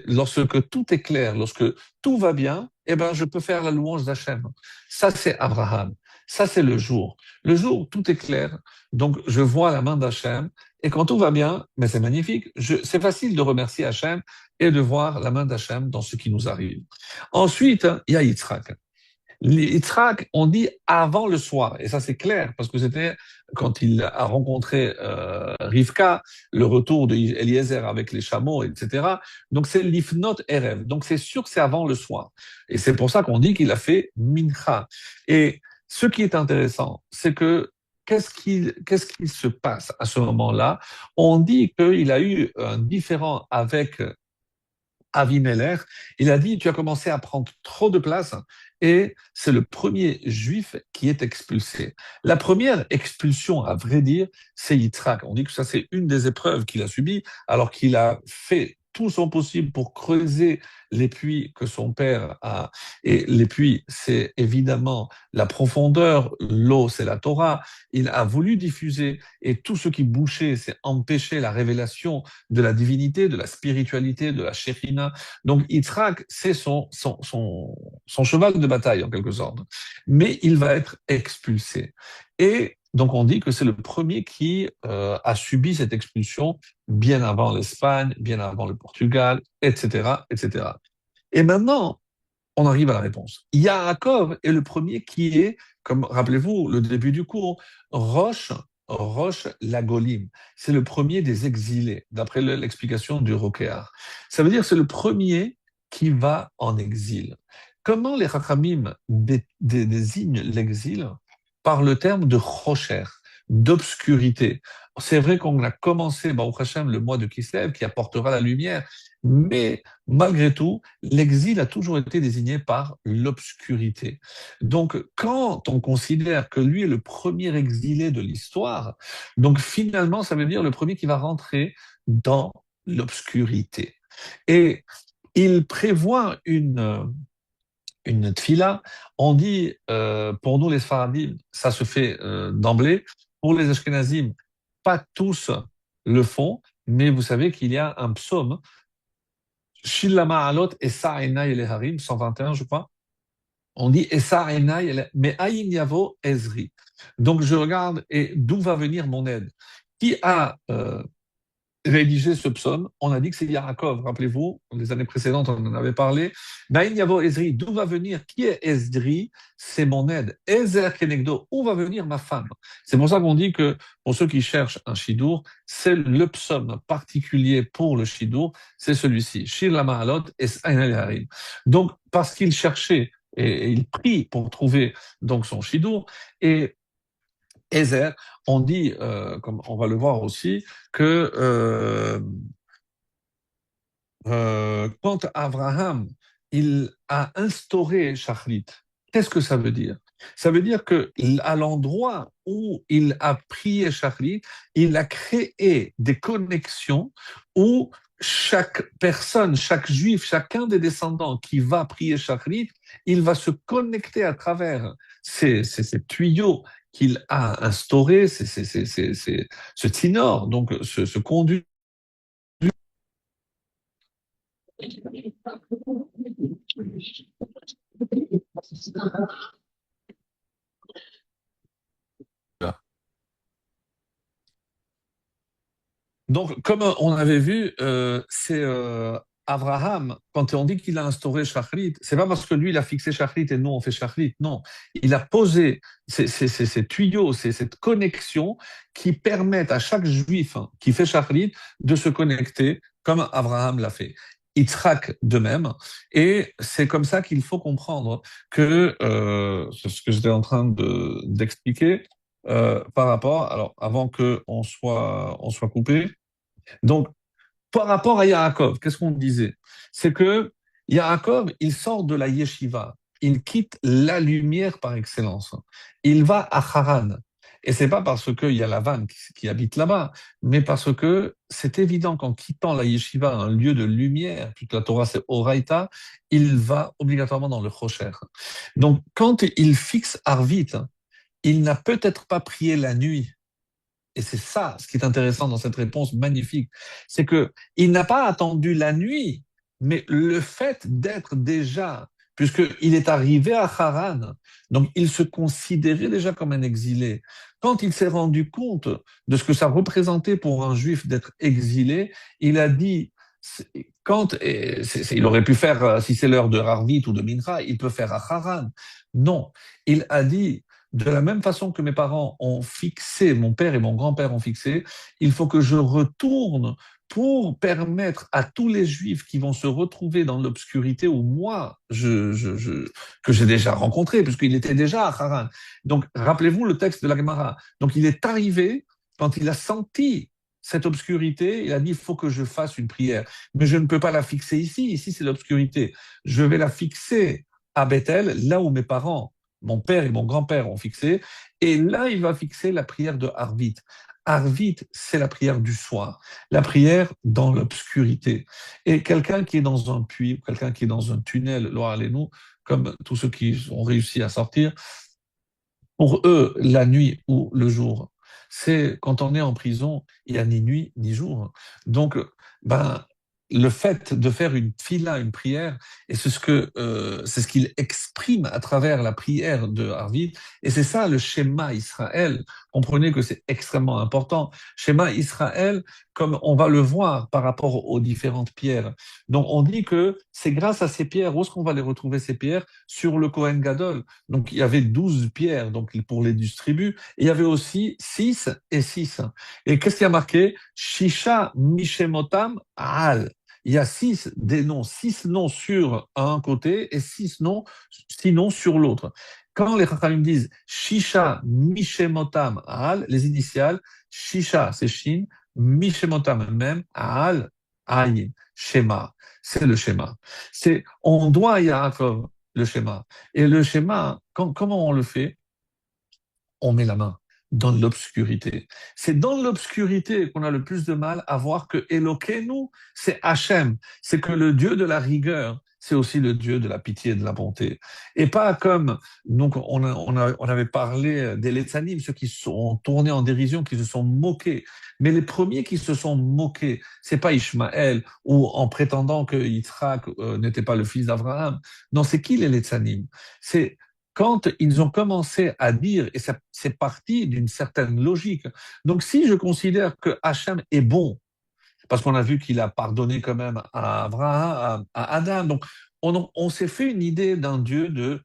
lorsque tout est clair, lorsque tout va bien, eh ben, je peux faire la louange d'Hachem. Ça, c'est Abraham. Ça, c'est le jour. Le jour, tout est clair. Donc, je vois la main d'Hachem. Et quand tout va bien, mais c'est magnifique. C'est facile de remercier Hachem et de voir la main d'Hachem dans ce qui nous arrive. Ensuite, il y a Yitzhak. Yitzhak, on dit avant le soir. Et ça, c'est clair, parce que c'était quand il a rencontré Rivka, le retour d'Eliezer avec les chameaux, etc. Donc, c'est l'ifnot erev. Donc, c'est sûr que c'est avant le soir. Et c'est pour ça qu'on dit qu'il a fait mincha. Et ce qui est intéressant, c'est que qu'est-ce qui se passe à ce moment-là? On dit qu'il a eu un différend avec Avimelech. Il a dit, tu as commencé à prendre trop de place et c'est le premier juif qui est expulsé. La première expulsion, à vrai dire, c'est Yitzhak. On dit que ça, c'est une des épreuves qu'il a subies alors qu'il a fait tout son possible pour creuser les puits que son père a. Et les puits, c'est évidemment la profondeur, l'eau, c'est la Torah. Il a voulu diffuser et tout ce qui bouchait, c'est empêcher la révélation de la divinité, de la spiritualité, de la Shekhinah. Donc Yitzhak, c'est son cheval de bataille en quelque sorte. Mais il va être expulsé. Et donc on dit que c'est le premier qui a subi cette expulsion bien avant l'Espagne, bien avant le Portugal, etc., etc. Et maintenant, on arrive à la réponse. Yaakov est le premier qui est, comme rappelez-vous, le début du cours, Roche Lagolim. C'est le premier des exilés, d'après l'explication du Rokéar. Ça veut dire que c'est le premier qui va en exil. Comment les Chachamim désignent l'exil? Par le terme de Rocher. d'obscurité. C'est vrai qu'on a commencé, Baruch Hashem, le mois de Kislev, qui apportera la lumière, mais malgré tout, l'exil a toujours été désigné par l'obscurité. Donc, quand on considère que lui est le premier exilé de l'histoire, donc finalement, ça veut dire le premier qui va rentrer dans l'obscurité. Et il prévoit une tfila. On dit, pour nous les Sfaradim, ça se fait d'emblée. Pour les Ashkenazim, pas tous le font, mais vous savez qu'il y a un psaume, Shilla Ma'alot Esa Enai Eleharim, 121, je crois. On dit Esa Enai, mais Ayin Yavo Ezri. Donc je regarde et d'où va venir mon aide? Qui a rédigé ce psaume? On a dit que c'est Yaakov, rappelez-vous, les années précédentes, on en avait parlé. Naïn Yavo Ezri, d'où va venir? Qui est Ezri? C'est mon aide. Ezer Kenegdo, où va venir ma femme? C'est pour ça qu'on dit que pour ceux qui cherchent un shidour, c'est le psaume particulier pour le shidour, c'est celui-ci. Shir la Mahalot es Ainel Harim. Donc, parce qu'il cherchait et il prie pour trouver donc son shidour, et Ezer, on dit, comme on va le voir aussi, que quand Abraham il a instauré Shachrit, qu'est-ce que ça veut dire? Ça veut dire que à l'endroit où il a prié Shachrit, il a créé des connexions où chaque personne, chaque juif, chacun des descendants qui va prier Shachrit, il va se connecter à travers ces tuyaux qu'il a instaurés, ce tsinor, donc ce conduit. Donc, comme on avait vu, c'est Abraham, quand on dit qu'il a instauré Shachrit, c'est pas parce que lui, il a fixé Shachrit et nous, on fait Shachrit. Non, il a posé ces tuyaux, cette connexion qui permettent à chaque juif qui fait Shachrit de se connecter comme Abraham l'a fait. Yitzhak de même. Et c'est comme ça qu'il faut comprendre que, c'est ce que j'étais en train d'expliquer, par rapport, alors avant on soit coupé, donc, par rapport à Yaakov, qu'est-ce qu'on disait? C'est que Yaakov, il sort de la yeshiva, il quitte la lumière par excellence. Il va à Haran. Et c'est pas parce qu'il y a Lavan qui habite là-bas, mais parce que c'est évident qu'en quittant la yeshiva, un lieu de lumière, toute la Torah c'est Oraita, il va obligatoirement dans le Chocher. Donc, quand il fixe Arvit, il n'a peut-être pas prié la nuit, et c'est ça ce qui est intéressant dans cette réponse magnifique, c'est que il n'a pas attendu la nuit, mais le fait d'être déjà, puisqu'il est arrivé à Haran, donc il se considérait déjà comme un exilé. Quand il s'est rendu compte de ce que ça représentait pour un juif d'être exilé, il a dit, quand, il aurait pu faire, si c'est l'heure de Harvit ou de Mincha, il peut faire à Haran. Non, il a dit, de la même façon que mes parents ont fixé, mon père et mon grand-père ont fixé, il faut que je retourne pour permettre à tous les juifs qui vont se retrouver dans l'obscurité où moi, que j'ai déjà rencontré, puisqu'il était déjà à Haran. Donc, rappelez-vous le texte de la Gemara. Donc, il est arrivé, quand il a senti cette obscurité, il a dit, il faut que je fasse une prière. Mais je ne peux pas la fixer ici. Ici, c'est l'obscurité. Je vais la fixer à Bethel, là où mes parents, mon père et mon grand-père ont fixé. Et là, il va fixer la prière de Harvit. Harvit, c'est la prière du soir, la prière dans l'obscurité. Et quelqu'un qui est dans un puits, quelqu'un qui est dans un tunnel, Loire nous, comme tous ceux qui ont réussi à sortir, pour eux, la nuit ou le jour, c'est quand on est en prison, il n'y a ni nuit ni jour. Donc, ben, le fait de faire une fila, une prière, et c'est ce qu'il exprime à travers la prière de Harvit, et c'est ça le schéma Israël. Comprenez que c'est extrêmement important. Schéma Israël, comme on va le voir par rapport aux différentes pierres. Donc, on dit que c'est grâce à ces pierres, où est-ce qu'on va les retrouver ces pierres? Sur le Kohen Gadol. Donc, il y avait 12 pierres donc, pour les distribuer. Et il y avait aussi 6 et 6. Et qu'est-ce qui a marqué? Shisha Mishemotam Al. Il y a 6 des noms, 6 noms sur un côté et 6 noms, 6 noms sur l'autre. Quand les Chachamim disent Shisha Mishemotam Al, les initiales, Shisha c'est Shin, Mishemotam même, Al, Ayin, Shema. C'est le schéma. On doit à Yaakov le schéma. Et le schéma, comment on le fait? On met la main dans l'obscurité. C'est dans l'obscurité qu'on a le plus de mal à voir que Elokeinu, c'est Hachem, c'est que le Dieu de la rigueur, c'est aussi le Dieu de la pitié et de la bonté. Et pas comme, donc on avait parlé des Letzanim, ceux qui se sont tournés en dérision, qui se sont moqués. Mais les premiers qui se sont moqués, c'est pas Ishmaël, ou en prétendant que Yitzhak n'était pas le fils d'Abraham. Non, c'est qui les Letzanim? C'est quand ils ont commencé à dire, et c'est parti d'une certaine logique. Donc, si je considère que Hachem est bon, parce qu'on a vu qu'il a pardonné quand même à Abraham, à Adam, donc on s'est fait une idée d'un Dieu de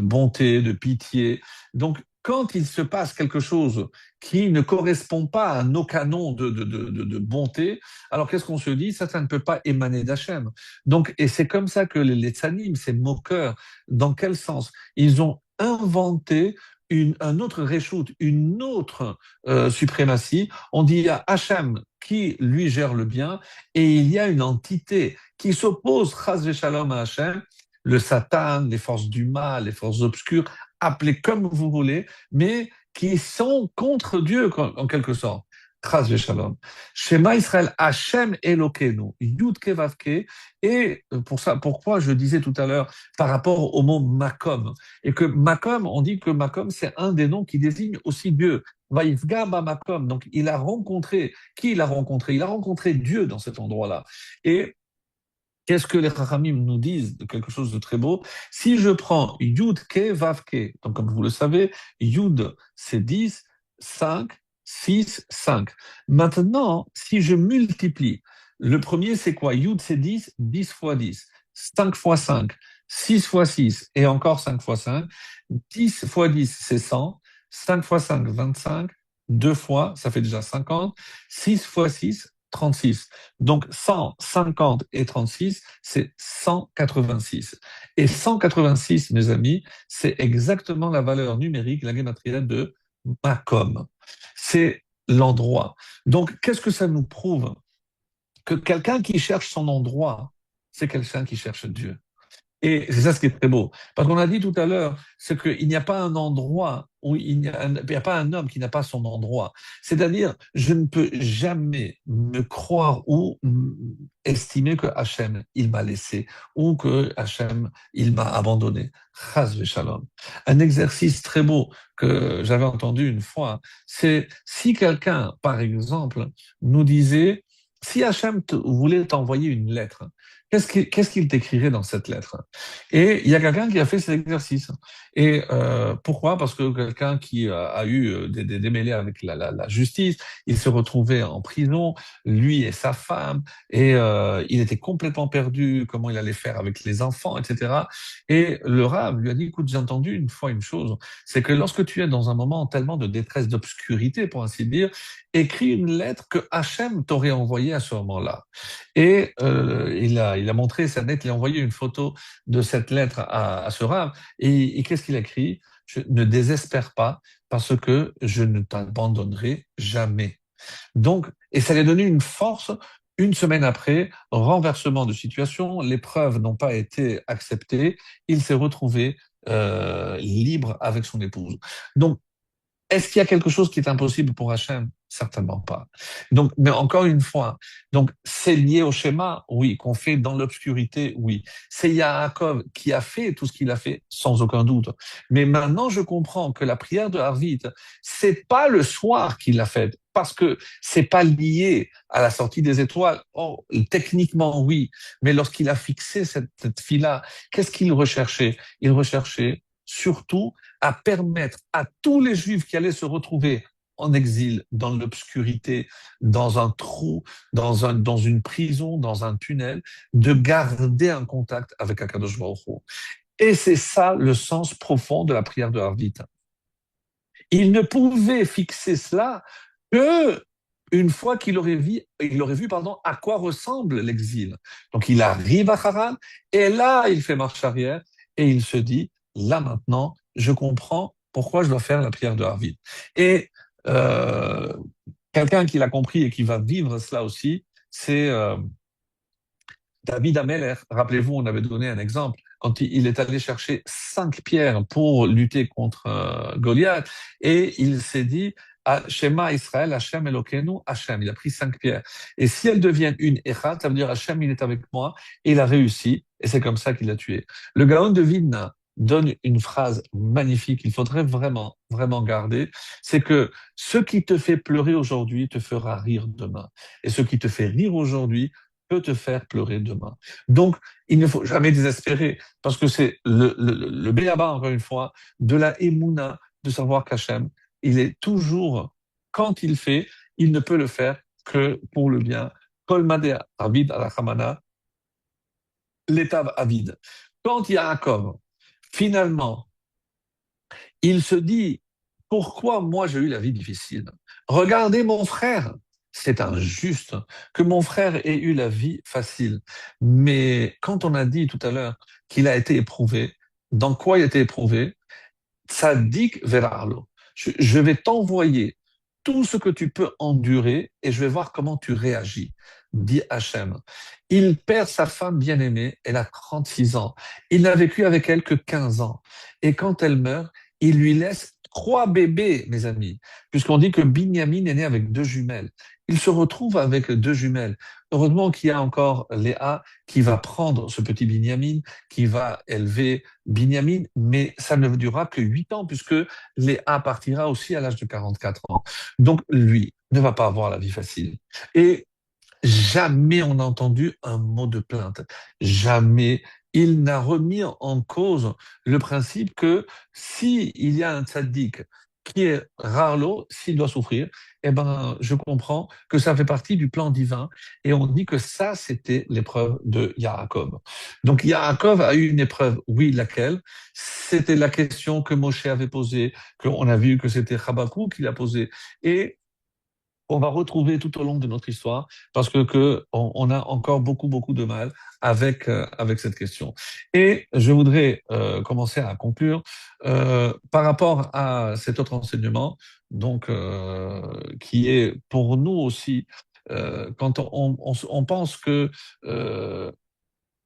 bonté, de pitié. Donc, quand il se passe quelque chose qui ne correspond pas à nos canons de bonté, alors qu'est-ce qu'on se dit? Ça ne peut pas émaner d'Hachem. Donc, et c'est comme ça que les tsanim, ces moqueurs, dans quel sens? Ils ont inventé un autre reshoot, une autre suprématie. On dit il y a Hachem qui lui gère le bien et il y a une entité qui s'oppose, chas shalom à Hachem, le Satan, les forces du mal, les forces obscures, appelez comme vous voulez, mais qui sont contre Dieu en quelque sorte. Chas shalom. Shema Israël, Hachem Elokeinu, Yud Kevavke, et pour ça, pourquoi je disais tout à l'heure par rapport au mot Makom, et que Makom, on dit que Makom, c'est un des noms qui désigne aussi Dieu. Vaïfga Makom, donc il a rencontré, qui il a rencontré? Il a rencontré Dieu dans cet endroit-là. Et qu'est-ce que les Chachamim nous disent de quelque chose de très beau? Si je prends Yud Ke Vav Ke, donc comme vous le savez, Yud c'est 10, 5, 6, 5. Maintenant, si je multiplie, le premier c'est quoi? Yud c'est 10, 10 fois 10, 5 fois 5, 6 fois 6 et encore 5 fois 5. 10 fois 10 c'est 100, 5 fois 5, 25, 2 fois, ça fait déjà 50, 6 fois 6, 36. Donc 150 et 36, c'est 186. Et 186, mes amis, c'est exactement la valeur numérique, la gématria de Makom. C'est l'endroit. Donc, qu'est-ce que ça nous prouve? Que quelqu'un qui cherche son endroit, c'est quelqu'un qui cherche Dieu. Et c'est ça ce qui est très beau. Parce qu'on a dit tout à l'heure, c'est qu'il n'y a pas un endroit où il n'y a pas un homme qui n'a pas son endroit. C'est-à-dire, je ne peux jamais me croire ou estimer que Hachem, il m'a laissé, ou que Hachem, il m'a abandonné. Chas v'shalom. Un exercice très beau que j'avais entendu une fois, c'est si quelqu'un, par exemple, nous disait, si Hachem voulait t'envoyer une lettre, qu'est-ce qu'il t'écrirait dans cette lettre? Et il y a quelqu'un qui a fait cet exercice. Et pourquoi? Parce que quelqu'un qui a eu des démêlés avec la justice, il se retrouvait en prison, lui et sa femme, et il était complètement perdu, comment il allait faire avec les enfants, etc. Et le Rav lui a dit, écoute, j'ai entendu une fois une chose, c'est que lorsque tu es dans un moment tellement de détresse, d'obscurité, pour ainsi dire, écris une lettre que Hachem t'aurait envoyée à ce moment-là. Et il a montré sa lettre, il a envoyé une photo de cette lettre à ce Rav. Et qu'est-ce qu'il a écrit? Je ne désespère pas parce que je ne t'abandonnerai jamais. Donc, et ça lui a donné une force. Une semaine après, renversement de situation, les preuves n'ont pas été acceptées, il s'est retrouvé libre avec son épouse. Donc, est-ce qu'il y a quelque chose qui est impossible pour Hachem? Certainement pas. Donc, mais encore une fois, donc c'est lié au schéma, oui, qu'on fait dans l'obscurité, oui. C'est Yaakov qui a fait tout ce qu'il a fait, sans aucun doute. Mais maintenant, je comprends que la prière de Harvit, c'est pas le soir qu'il l'a faite, parce que c'est pas lié à la sortie des étoiles. Oh, techniquement, oui. Mais lorsqu'il a fixé cette fille-là, qu'est-ce qu'il recherchait? Il recherchait surtout à permettre à tous les Juifs qui allaient se retrouver en exil, dans l'obscurité, dans un trou, dans une prison, dans un tunnel, de garder un contact avec Akadosh Baruch Hu. Et c'est ça le sens profond de la prière de Harvit. Il ne pouvait fixer cela que une fois il aurait vu à quoi ressemble l'exil. Donc il arrive à Haran et là il fait marche arrière et il se dit, là maintenant, je comprends pourquoi je dois faire la prière de Harvey. Et euh, quelqu'un qui l'a compris et qui va vivre cela aussi, c'est David Ameller. Rappelez-vous, on avait donné un exemple quand il est allé chercher 5 pierres pour lutter contre Goliath, et il s'est dit, Shema Israël, Hachem Elokeinu, Hachem. Il a pris 5 pierres. Et si elles deviennent une Echad, ça veut dire Hachem, il est avec moi, et il a réussi, et c'est comme ça qu'il l'a tué. Le Gaon de Vilna donne une phrase magnifique, il faudrait vraiment, vraiment garder, c'est que ce qui te fait pleurer aujourd'hui te fera rire demain. Et ce qui te fait rire aujourd'hui peut te faire pleurer demain. Donc, il ne faut jamais désespérer, parce que c'est le béaba, encore une fois, de la émouna, de savoir qu'Hachem, il est toujours, quand il fait, il ne peut le faire que pour le bien. Kol madeh avid ala chamana, l'étape avide. Quand Yaakov, finalement, il se dit, pourquoi moi j'ai eu la vie difficile? Regardez mon frère. C'est injuste que mon frère ait eu la vie facile. Mais quand on a dit tout à l'heure qu'il a été éprouvé, dans quoi il a été éprouvé? Tzadik verarlo. Je vais t'envoyer tout ce que tu peux endurer et je vais voir comment tu réagis, dit Hachem. Il perd sa femme bien-aimée, elle a 36 ans. Il n'a vécu avec elle que 15 ans. Et quand elle meurt, il lui laisse 3 bébés, mes amis, puisqu'on dit que Binyamin est né avec 2 jumelles. Il se retrouve avec 2 jumelles. Heureusement qu'il y a encore Léa qui va prendre ce petit Binyamin, qui va élever Binyamin, mais ça ne durera que 8 ans, puisque Léa partira aussi à l'âge de 44 ans. Donc, lui ne va pas avoir la vie facile. Et jamais on n'a entendu un mot de plainte. Jamais. Il n'a remis en cause le principe que si il y a un tzaddik qui est rarelo, s'il doit souffrir, eh ben, je comprends que ça fait partie du plan divin. Et on dit que ça, c'était l'épreuve de Yaakov. Donc, Yaakov a eu une épreuve, oui, laquelle? C'était la question que Moshe avait posée, qu'on a vu que c'était Habakkuk qui l'a posée. Et on va retrouver tout au long de notre histoire, parce que on a encore beaucoup, beaucoup de mal avec cette question. Et je voudrais commencer à conclure par rapport à cet autre enseignement, donc qui est pour nous aussi, quand on pense que euh,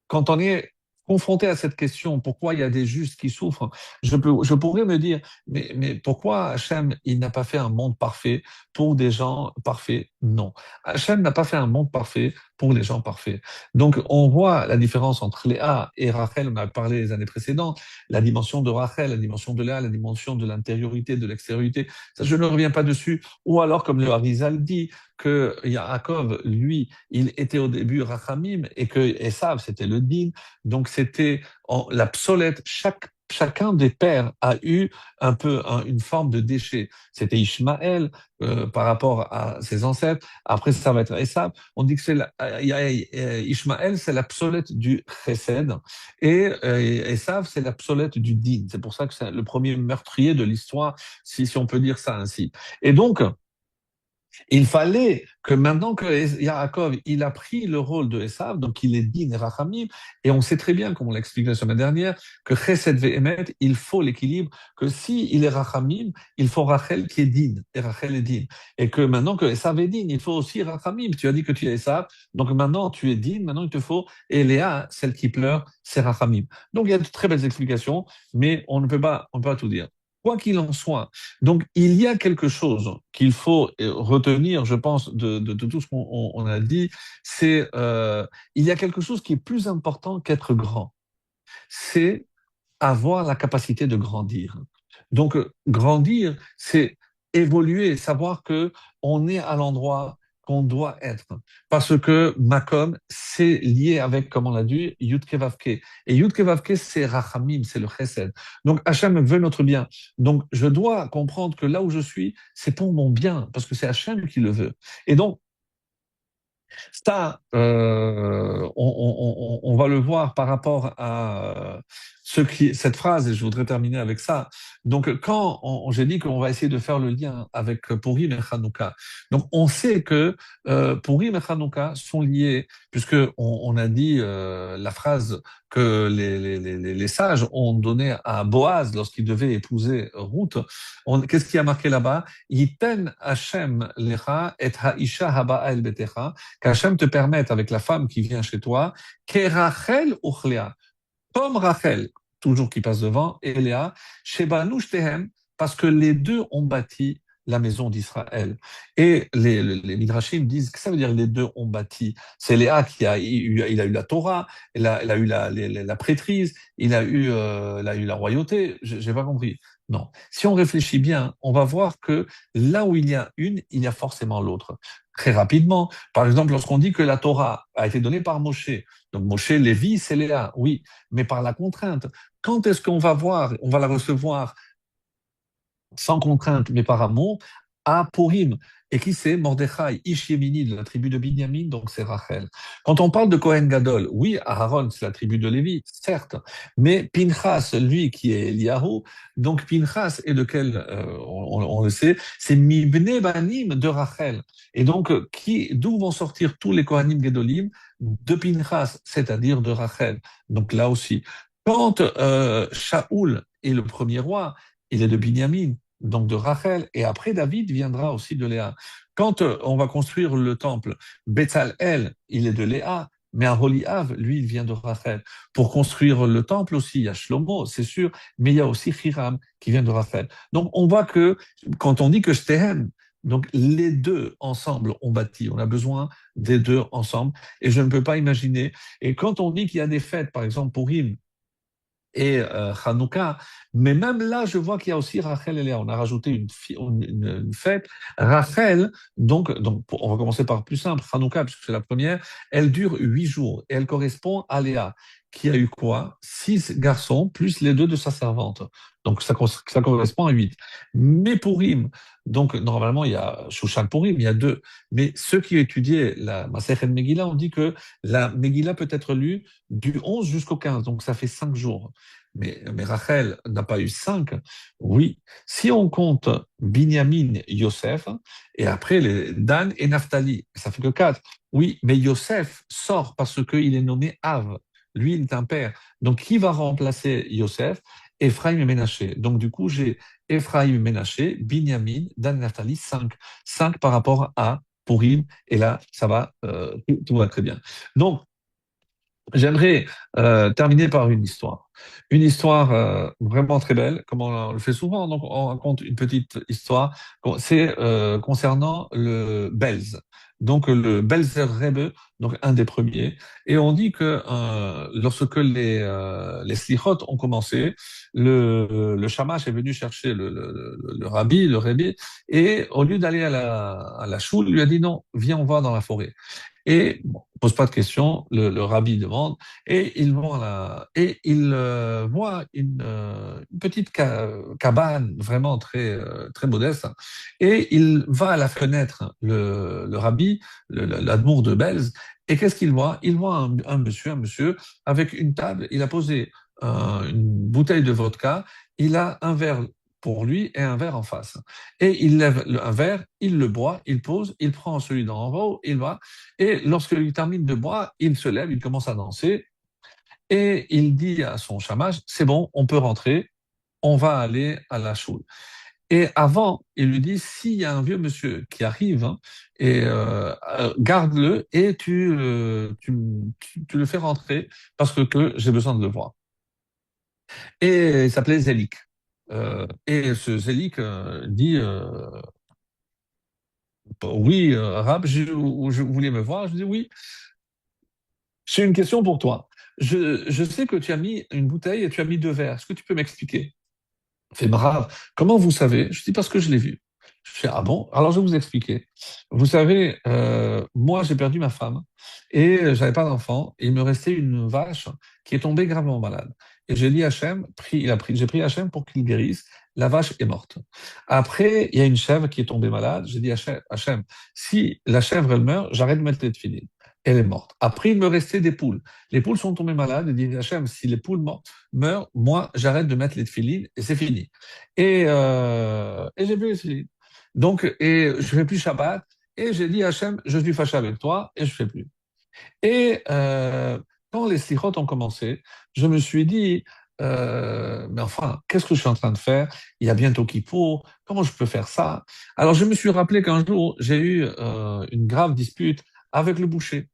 quand on est confronté à cette question, pourquoi il y a des justes qui souffrent, je pourrais me dire, mais pourquoi Hachem, il n'a pas fait un monde parfait pour des gens parfaits? Non. Hachem n'a pas fait un monde parfait pour les gens parfaits. Donc, on voit la différence entre Léa et Rachel, on a parlé les années précédentes, la dimension de Rachel, la dimension de Léa, la dimension de l'intériorité, de l'extériorité. Ça, je ne reviens pas dessus. Ou alors, comme le Harizal dit, que Yaakov, lui, il était au début Rachamim et que Esav, c'était le Din. Donc, c'était l'obsolète. Chacun des pères a eu un peu une forme de déchet. C'était Ishmaël par rapport à ses ancêtres. Après, ça va être Esav. On dit que Ishmaël, c'est l'obsolète du Chesed et Esav, c'est l'obsolète du Din. C'est pour ça que c'est le premier meurtrier de l'histoire, si on peut dire ça ainsi. Et donc, il fallait que maintenant que Yaakov, il a pris le rôle de Esav, donc il est din et rachamim, et on sait très bien, comme on l'a expliqué la semaine dernière, que chesed ve'emet, il faut l'équilibre, que si il est rachamim, il faut Rachel qui est din, et Rachel est din. Et que maintenant que Esav est din, il faut aussi rachamim. Tu as dit que tu es Esav, donc maintenant tu es din, maintenant il te faut, et Léa, celle qui pleure, c'est rachamim. Donc il y a de très belles explications, mais on ne peut pas tout dire. Quoi qu'il en soit, donc, il y a quelque chose qu'il faut retenir, je pense, de tout ce qu'on a dit, c'est il y a quelque chose qui est plus important qu'être grand, c'est avoir la capacité de grandir. Donc, grandir, c'est évoluer, savoir que on est à l'endroit qu'on doit être. Parce que Makom, c'est lié avec, comme on l'a dit, Yudke Vavke. Et Yudke Vavke, c'est Rachamim, c'est le Chesed. Donc, Hachem veut notre bien. Donc, je dois comprendre que là où je suis, c'est pour mon bien, parce que c'est Hachem qui le veut. Et donc, ça, on va va le voir par rapport à cette phrase, et je voudrais terminer avec ça. Donc, quand j'ai dit qu'on va essayer de faire le lien avec Purim et Hanouka, donc on sait que Purim et Hanouka sont liés, puisque on a dit la phrase que les sages ont donnée à Boaz lorsqu'il devait épouser Ruth. Qu'est-ce qui a marqué là-bas? Yiten Hashem lecha et haisha haba'a el betecha, qu'Hachem te permette avec la femme qui vient chez toi, Kerachel uchlea, comme Rachel, toujours qui passe devant, et Léa, Shebanu Shtehem, parce que les deux ont bâti la maison d'Israël. Et les Midrashim disent que ça veut dire les deux ont bâti. C'est Léa qui il a eu la Torah, il a eu la prêtrise, il a eu la royauté. J'ai pas compris. Non. Si on réfléchit bien, on va voir que là où il y a une, il y a forcément l'autre. Très rapidement. Par exemple, lorsqu'on dit que la Torah a été donnée par Moshe, donc Moshe, Lévi, c'est Léa, oui, mais par la contrainte. Quand est-ce qu'on va voir, on va la recevoir sans contrainte, mais par amour, à Purim? Et qui c'est? Mordechai, Ish Yemini de la tribu de Binyamin, donc c'est Rachel. Quand on parle de Kohen Gadol, oui, Aaron, c'est la tribu de Lévi, certes, mais Pinchas, lui qui est Eliyahu, donc Pinchas est de quel, on le sait, c'est Mibne Banim de Rachel. Et donc, d'où vont sortir tous les Kohanim Gedolim? De Pinchas, c'est-à-dire de Rachel. Donc là aussi. Quand Shaoul est le premier roi, il est de Binyamin, donc de Rachel, et après David viendra aussi de Léa. Quand on va construire le temple, Betzalel, il est de Léa, mais Aholiav, lui, il vient de Rachel. Pour construire le temple aussi, il y a Shlomo, c'est sûr, mais il y a aussi Hiram qui vient de Rachel. Donc on voit que quand on dit que Shtehem, donc les deux ensemble ont bâti, on a besoin des deux ensemble, et je ne peux pas imaginer. Et quand on dit qu'il y a des fêtes, par exemple pour Purim, et Hanouka. Mais même là, je vois qu'il y a aussi Rachel et Léa. On a rajouté une fête. Rachel, donc on va commencer par plus simple, Hanouka, puisque c'est la première, elle dure 8 jours et elle correspond à Léa, qui a eu quoi? 6 garçons, plus les deux de sa servante. Donc ça correspond à 8. Mais Purim, donc normalement il y a Shushan Purim, il y a deux. Mais ceux qui étudiaient la Masechet Megillah ont dit que la Megillah peut être lue du 11 jusqu'au 15, donc ça fait 5 jours. Mais Rachel n'a pas eu 5. Oui, si on compte Binyamin, Yosef, et après les Dan et Naphtali, ça fait que 4. Oui, mais Yosef sort parce qu'il est nommé Av. Lui, il est un père. Donc, qui va remplacer Yosef? Ephraim et Ménaché. Donc, du coup, j'ai Ephraim et Ménaché, Binyamin, Dan et Naphtali, 5. 5 par rapport à Purim. Et là, ça va, tout va très bien. Donc, j'aimerais terminer par une histoire. Une histoire vraiment très belle, comme on le fait souvent. Donc, on raconte une petite histoire. C'est concernant le Belz. Donc, le Belzer Rebbe, donc un des premiers. Et on dit que lorsque les slichot ont commencé, le shamash est venu chercher le rabbi, le rebbe, et au lieu d'aller à la choule, il lui a dit non, viens, on va dans la forêt. Et bon, pose pas de questions, le rabbi demande, et il voit une petite cabane vraiment très très modeste, et il va à la fenêtre, le rabbi, l'admour de Belz, et qu'est-ce qu'il voit? Il voit un monsieur avec une table, il a posé une bouteille de vodka, il a un verre pour lui et un verre en face. Et il lève un verre, il le boit, il pose, il prend celui d'en haut, il va, et lorsqu'il termine de boire, il se lève, il commence à danser, et il dit à son chamash, c'est bon, on peut rentrer, on va aller à la choule. Et avant, il lui dit, s'il y a un vieux monsieur qui arrive, hein, et garde-le et tu le fais rentrer parce que j'ai besoin de le voir. Et il s'appelait Zélik. Et ce Zélik dit, oui, Rab, je voulais me voir. Je dis, oui, j'ai une question pour toi. Je sais que tu as mis une bouteille et tu as mis 2 verres. Est-ce que tu peux m'expliquer? Il fait brave. Comment vous savez? Je dis parce que je l'ai vu. Je fais ah bon? Alors je vais vous expliquer. Vous savez, moi j'ai perdu ma femme et j'avais pas d'enfant. Et il me restait une vache qui est tombée gravement malade. Et j'ai dit à Hachem, j'ai pris Hachem pour qu'il guérisse. La vache est morte. Après, il y a une chèvre qui est tombée malade. J'ai dit à Hachem, si la chèvre elle meurt, j'arrête de mettre les tefilines. Elle est morte. Après, il me restait des poules. Les poules sont tombées malades. Il dit, Hachem, si les poules meurent, moi, j'arrête de mettre les tefilines et c'est fini. Et j'ai plus les tefilines. Donc, et je fais plus Shabbat. Et j'ai dit, Hachem, je suis fâché avec toi et je fais plus. Et quand les slichot ont commencé, je me suis dit, mais enfin, qu'est-ce que je suis en train de faire? Il y a bientôt Kippour, comment je peux faire ça? Alors je me suis rappelé qu'un jour, j'ai eu une grave dispute avec le boucher.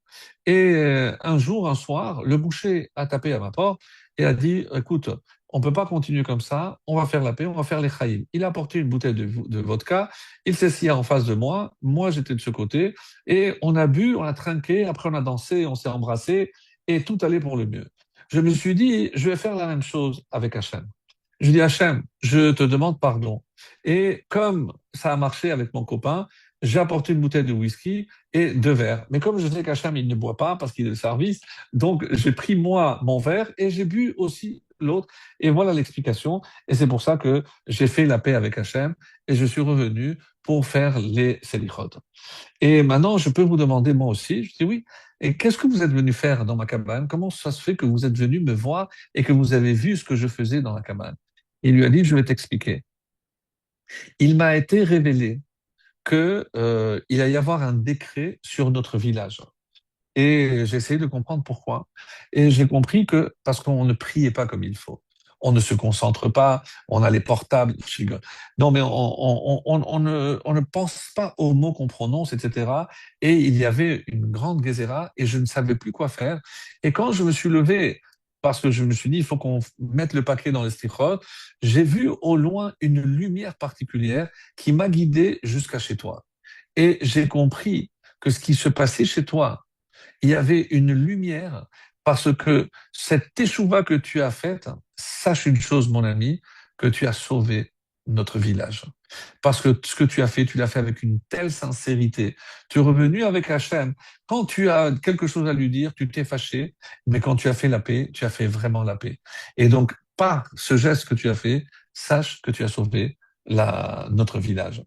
Et un jour, un soir, le boucher a tapé à ma porte et a dit, écoute, on peut pas continuer comme ça, on va faire la paix, on va faire les chaïm. Il a apporté une bouteille de vodka, il s'est assis en face de moi j'étais de ce côté, et on a bu, on a trinqué, après on a dansé, on s'est embrassé, et tout allait pour le mieux. Je me suis dit, je vais faire la même chose avec Hachem. Je dis, Hachem, je te demande pardon. Et comme ça a marché avec mon copain, j'ai apporté une bouteille de whisky et deux verres. Mais comme je sais qu'Hachem, il ne boit pas parce qu'il est de service, donc j'ai pris moi mon verre et j'ai bu aussi l'autre. Et voilà l'explication. Et c'est pour ça que j'ai fait la paix avec Hachem et je suis revenu pour faire les selichot. Et maintenant, je peux vous demander moi aussi, je dis oui, et qu'est-ce que vous êtes venu faire dans ma cabane? Comment ça se fait que vous êtes venu me voir et que vous avez vu ce que je faisais dans la cabane? Il lui a dit, je vais t'expliquer. Il m'a été révélé que il allait y avoir un décret sur notre village. Et j'ai essayé de comprendre pourquoi. Et j'ai compris que parce qu'on ne priait pas comme il faut. On ne se concentre pas, on a les portables. Je rigole. Non, mais on ne pense pas aux mots qu'on prononce, etc. Et il y avait une grande gézéra et je ne savais plus quoi faire. Et quand je me suis levé, parce que je me suis dit, il faut qu'on mette le paquet dans les stichot, j'ai vu au loin une lumière particulière qui m'a guidé jusqu'à chez toi. Et j'ai compris que ce qui se passait chez toi, il y avait une lumière parce que cette échouva que tu as faite, sache une chose, mon ami, que tu as sauvé notre village. Parce que ce que tu as fait, tu l'as fait avec une telle sincérité. Tu es revenu avec Hachem. Quand tu as quelque chose à lui dire, tu t'es fâché, mais quand tu as fait la paix, tu as fait vraiment la paix. Et donc, par ce geste que tu as fait, sache que tu as sauvé notre village.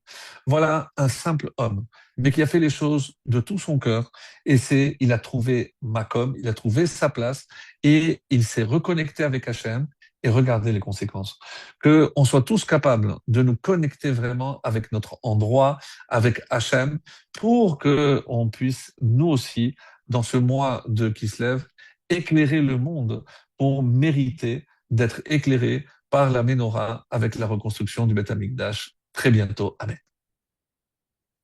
Voilà un simple homme, mais qui a fait les choses de tout son cœur il a trouvé Makom, il a trouvé sa place et il s'est reconnecté avec Hachem et regardez les conséquences. Que on soit tous capables de nous connecter vraiment avec notre endroit, avec Hachem, pour que on puisse nous aussi, dans ce mois de Kislev, éclairer le monde pour mériter d'être éclairé par la Ménorah avec la reconstruction du Beth Amikdash très bientôt. Amen.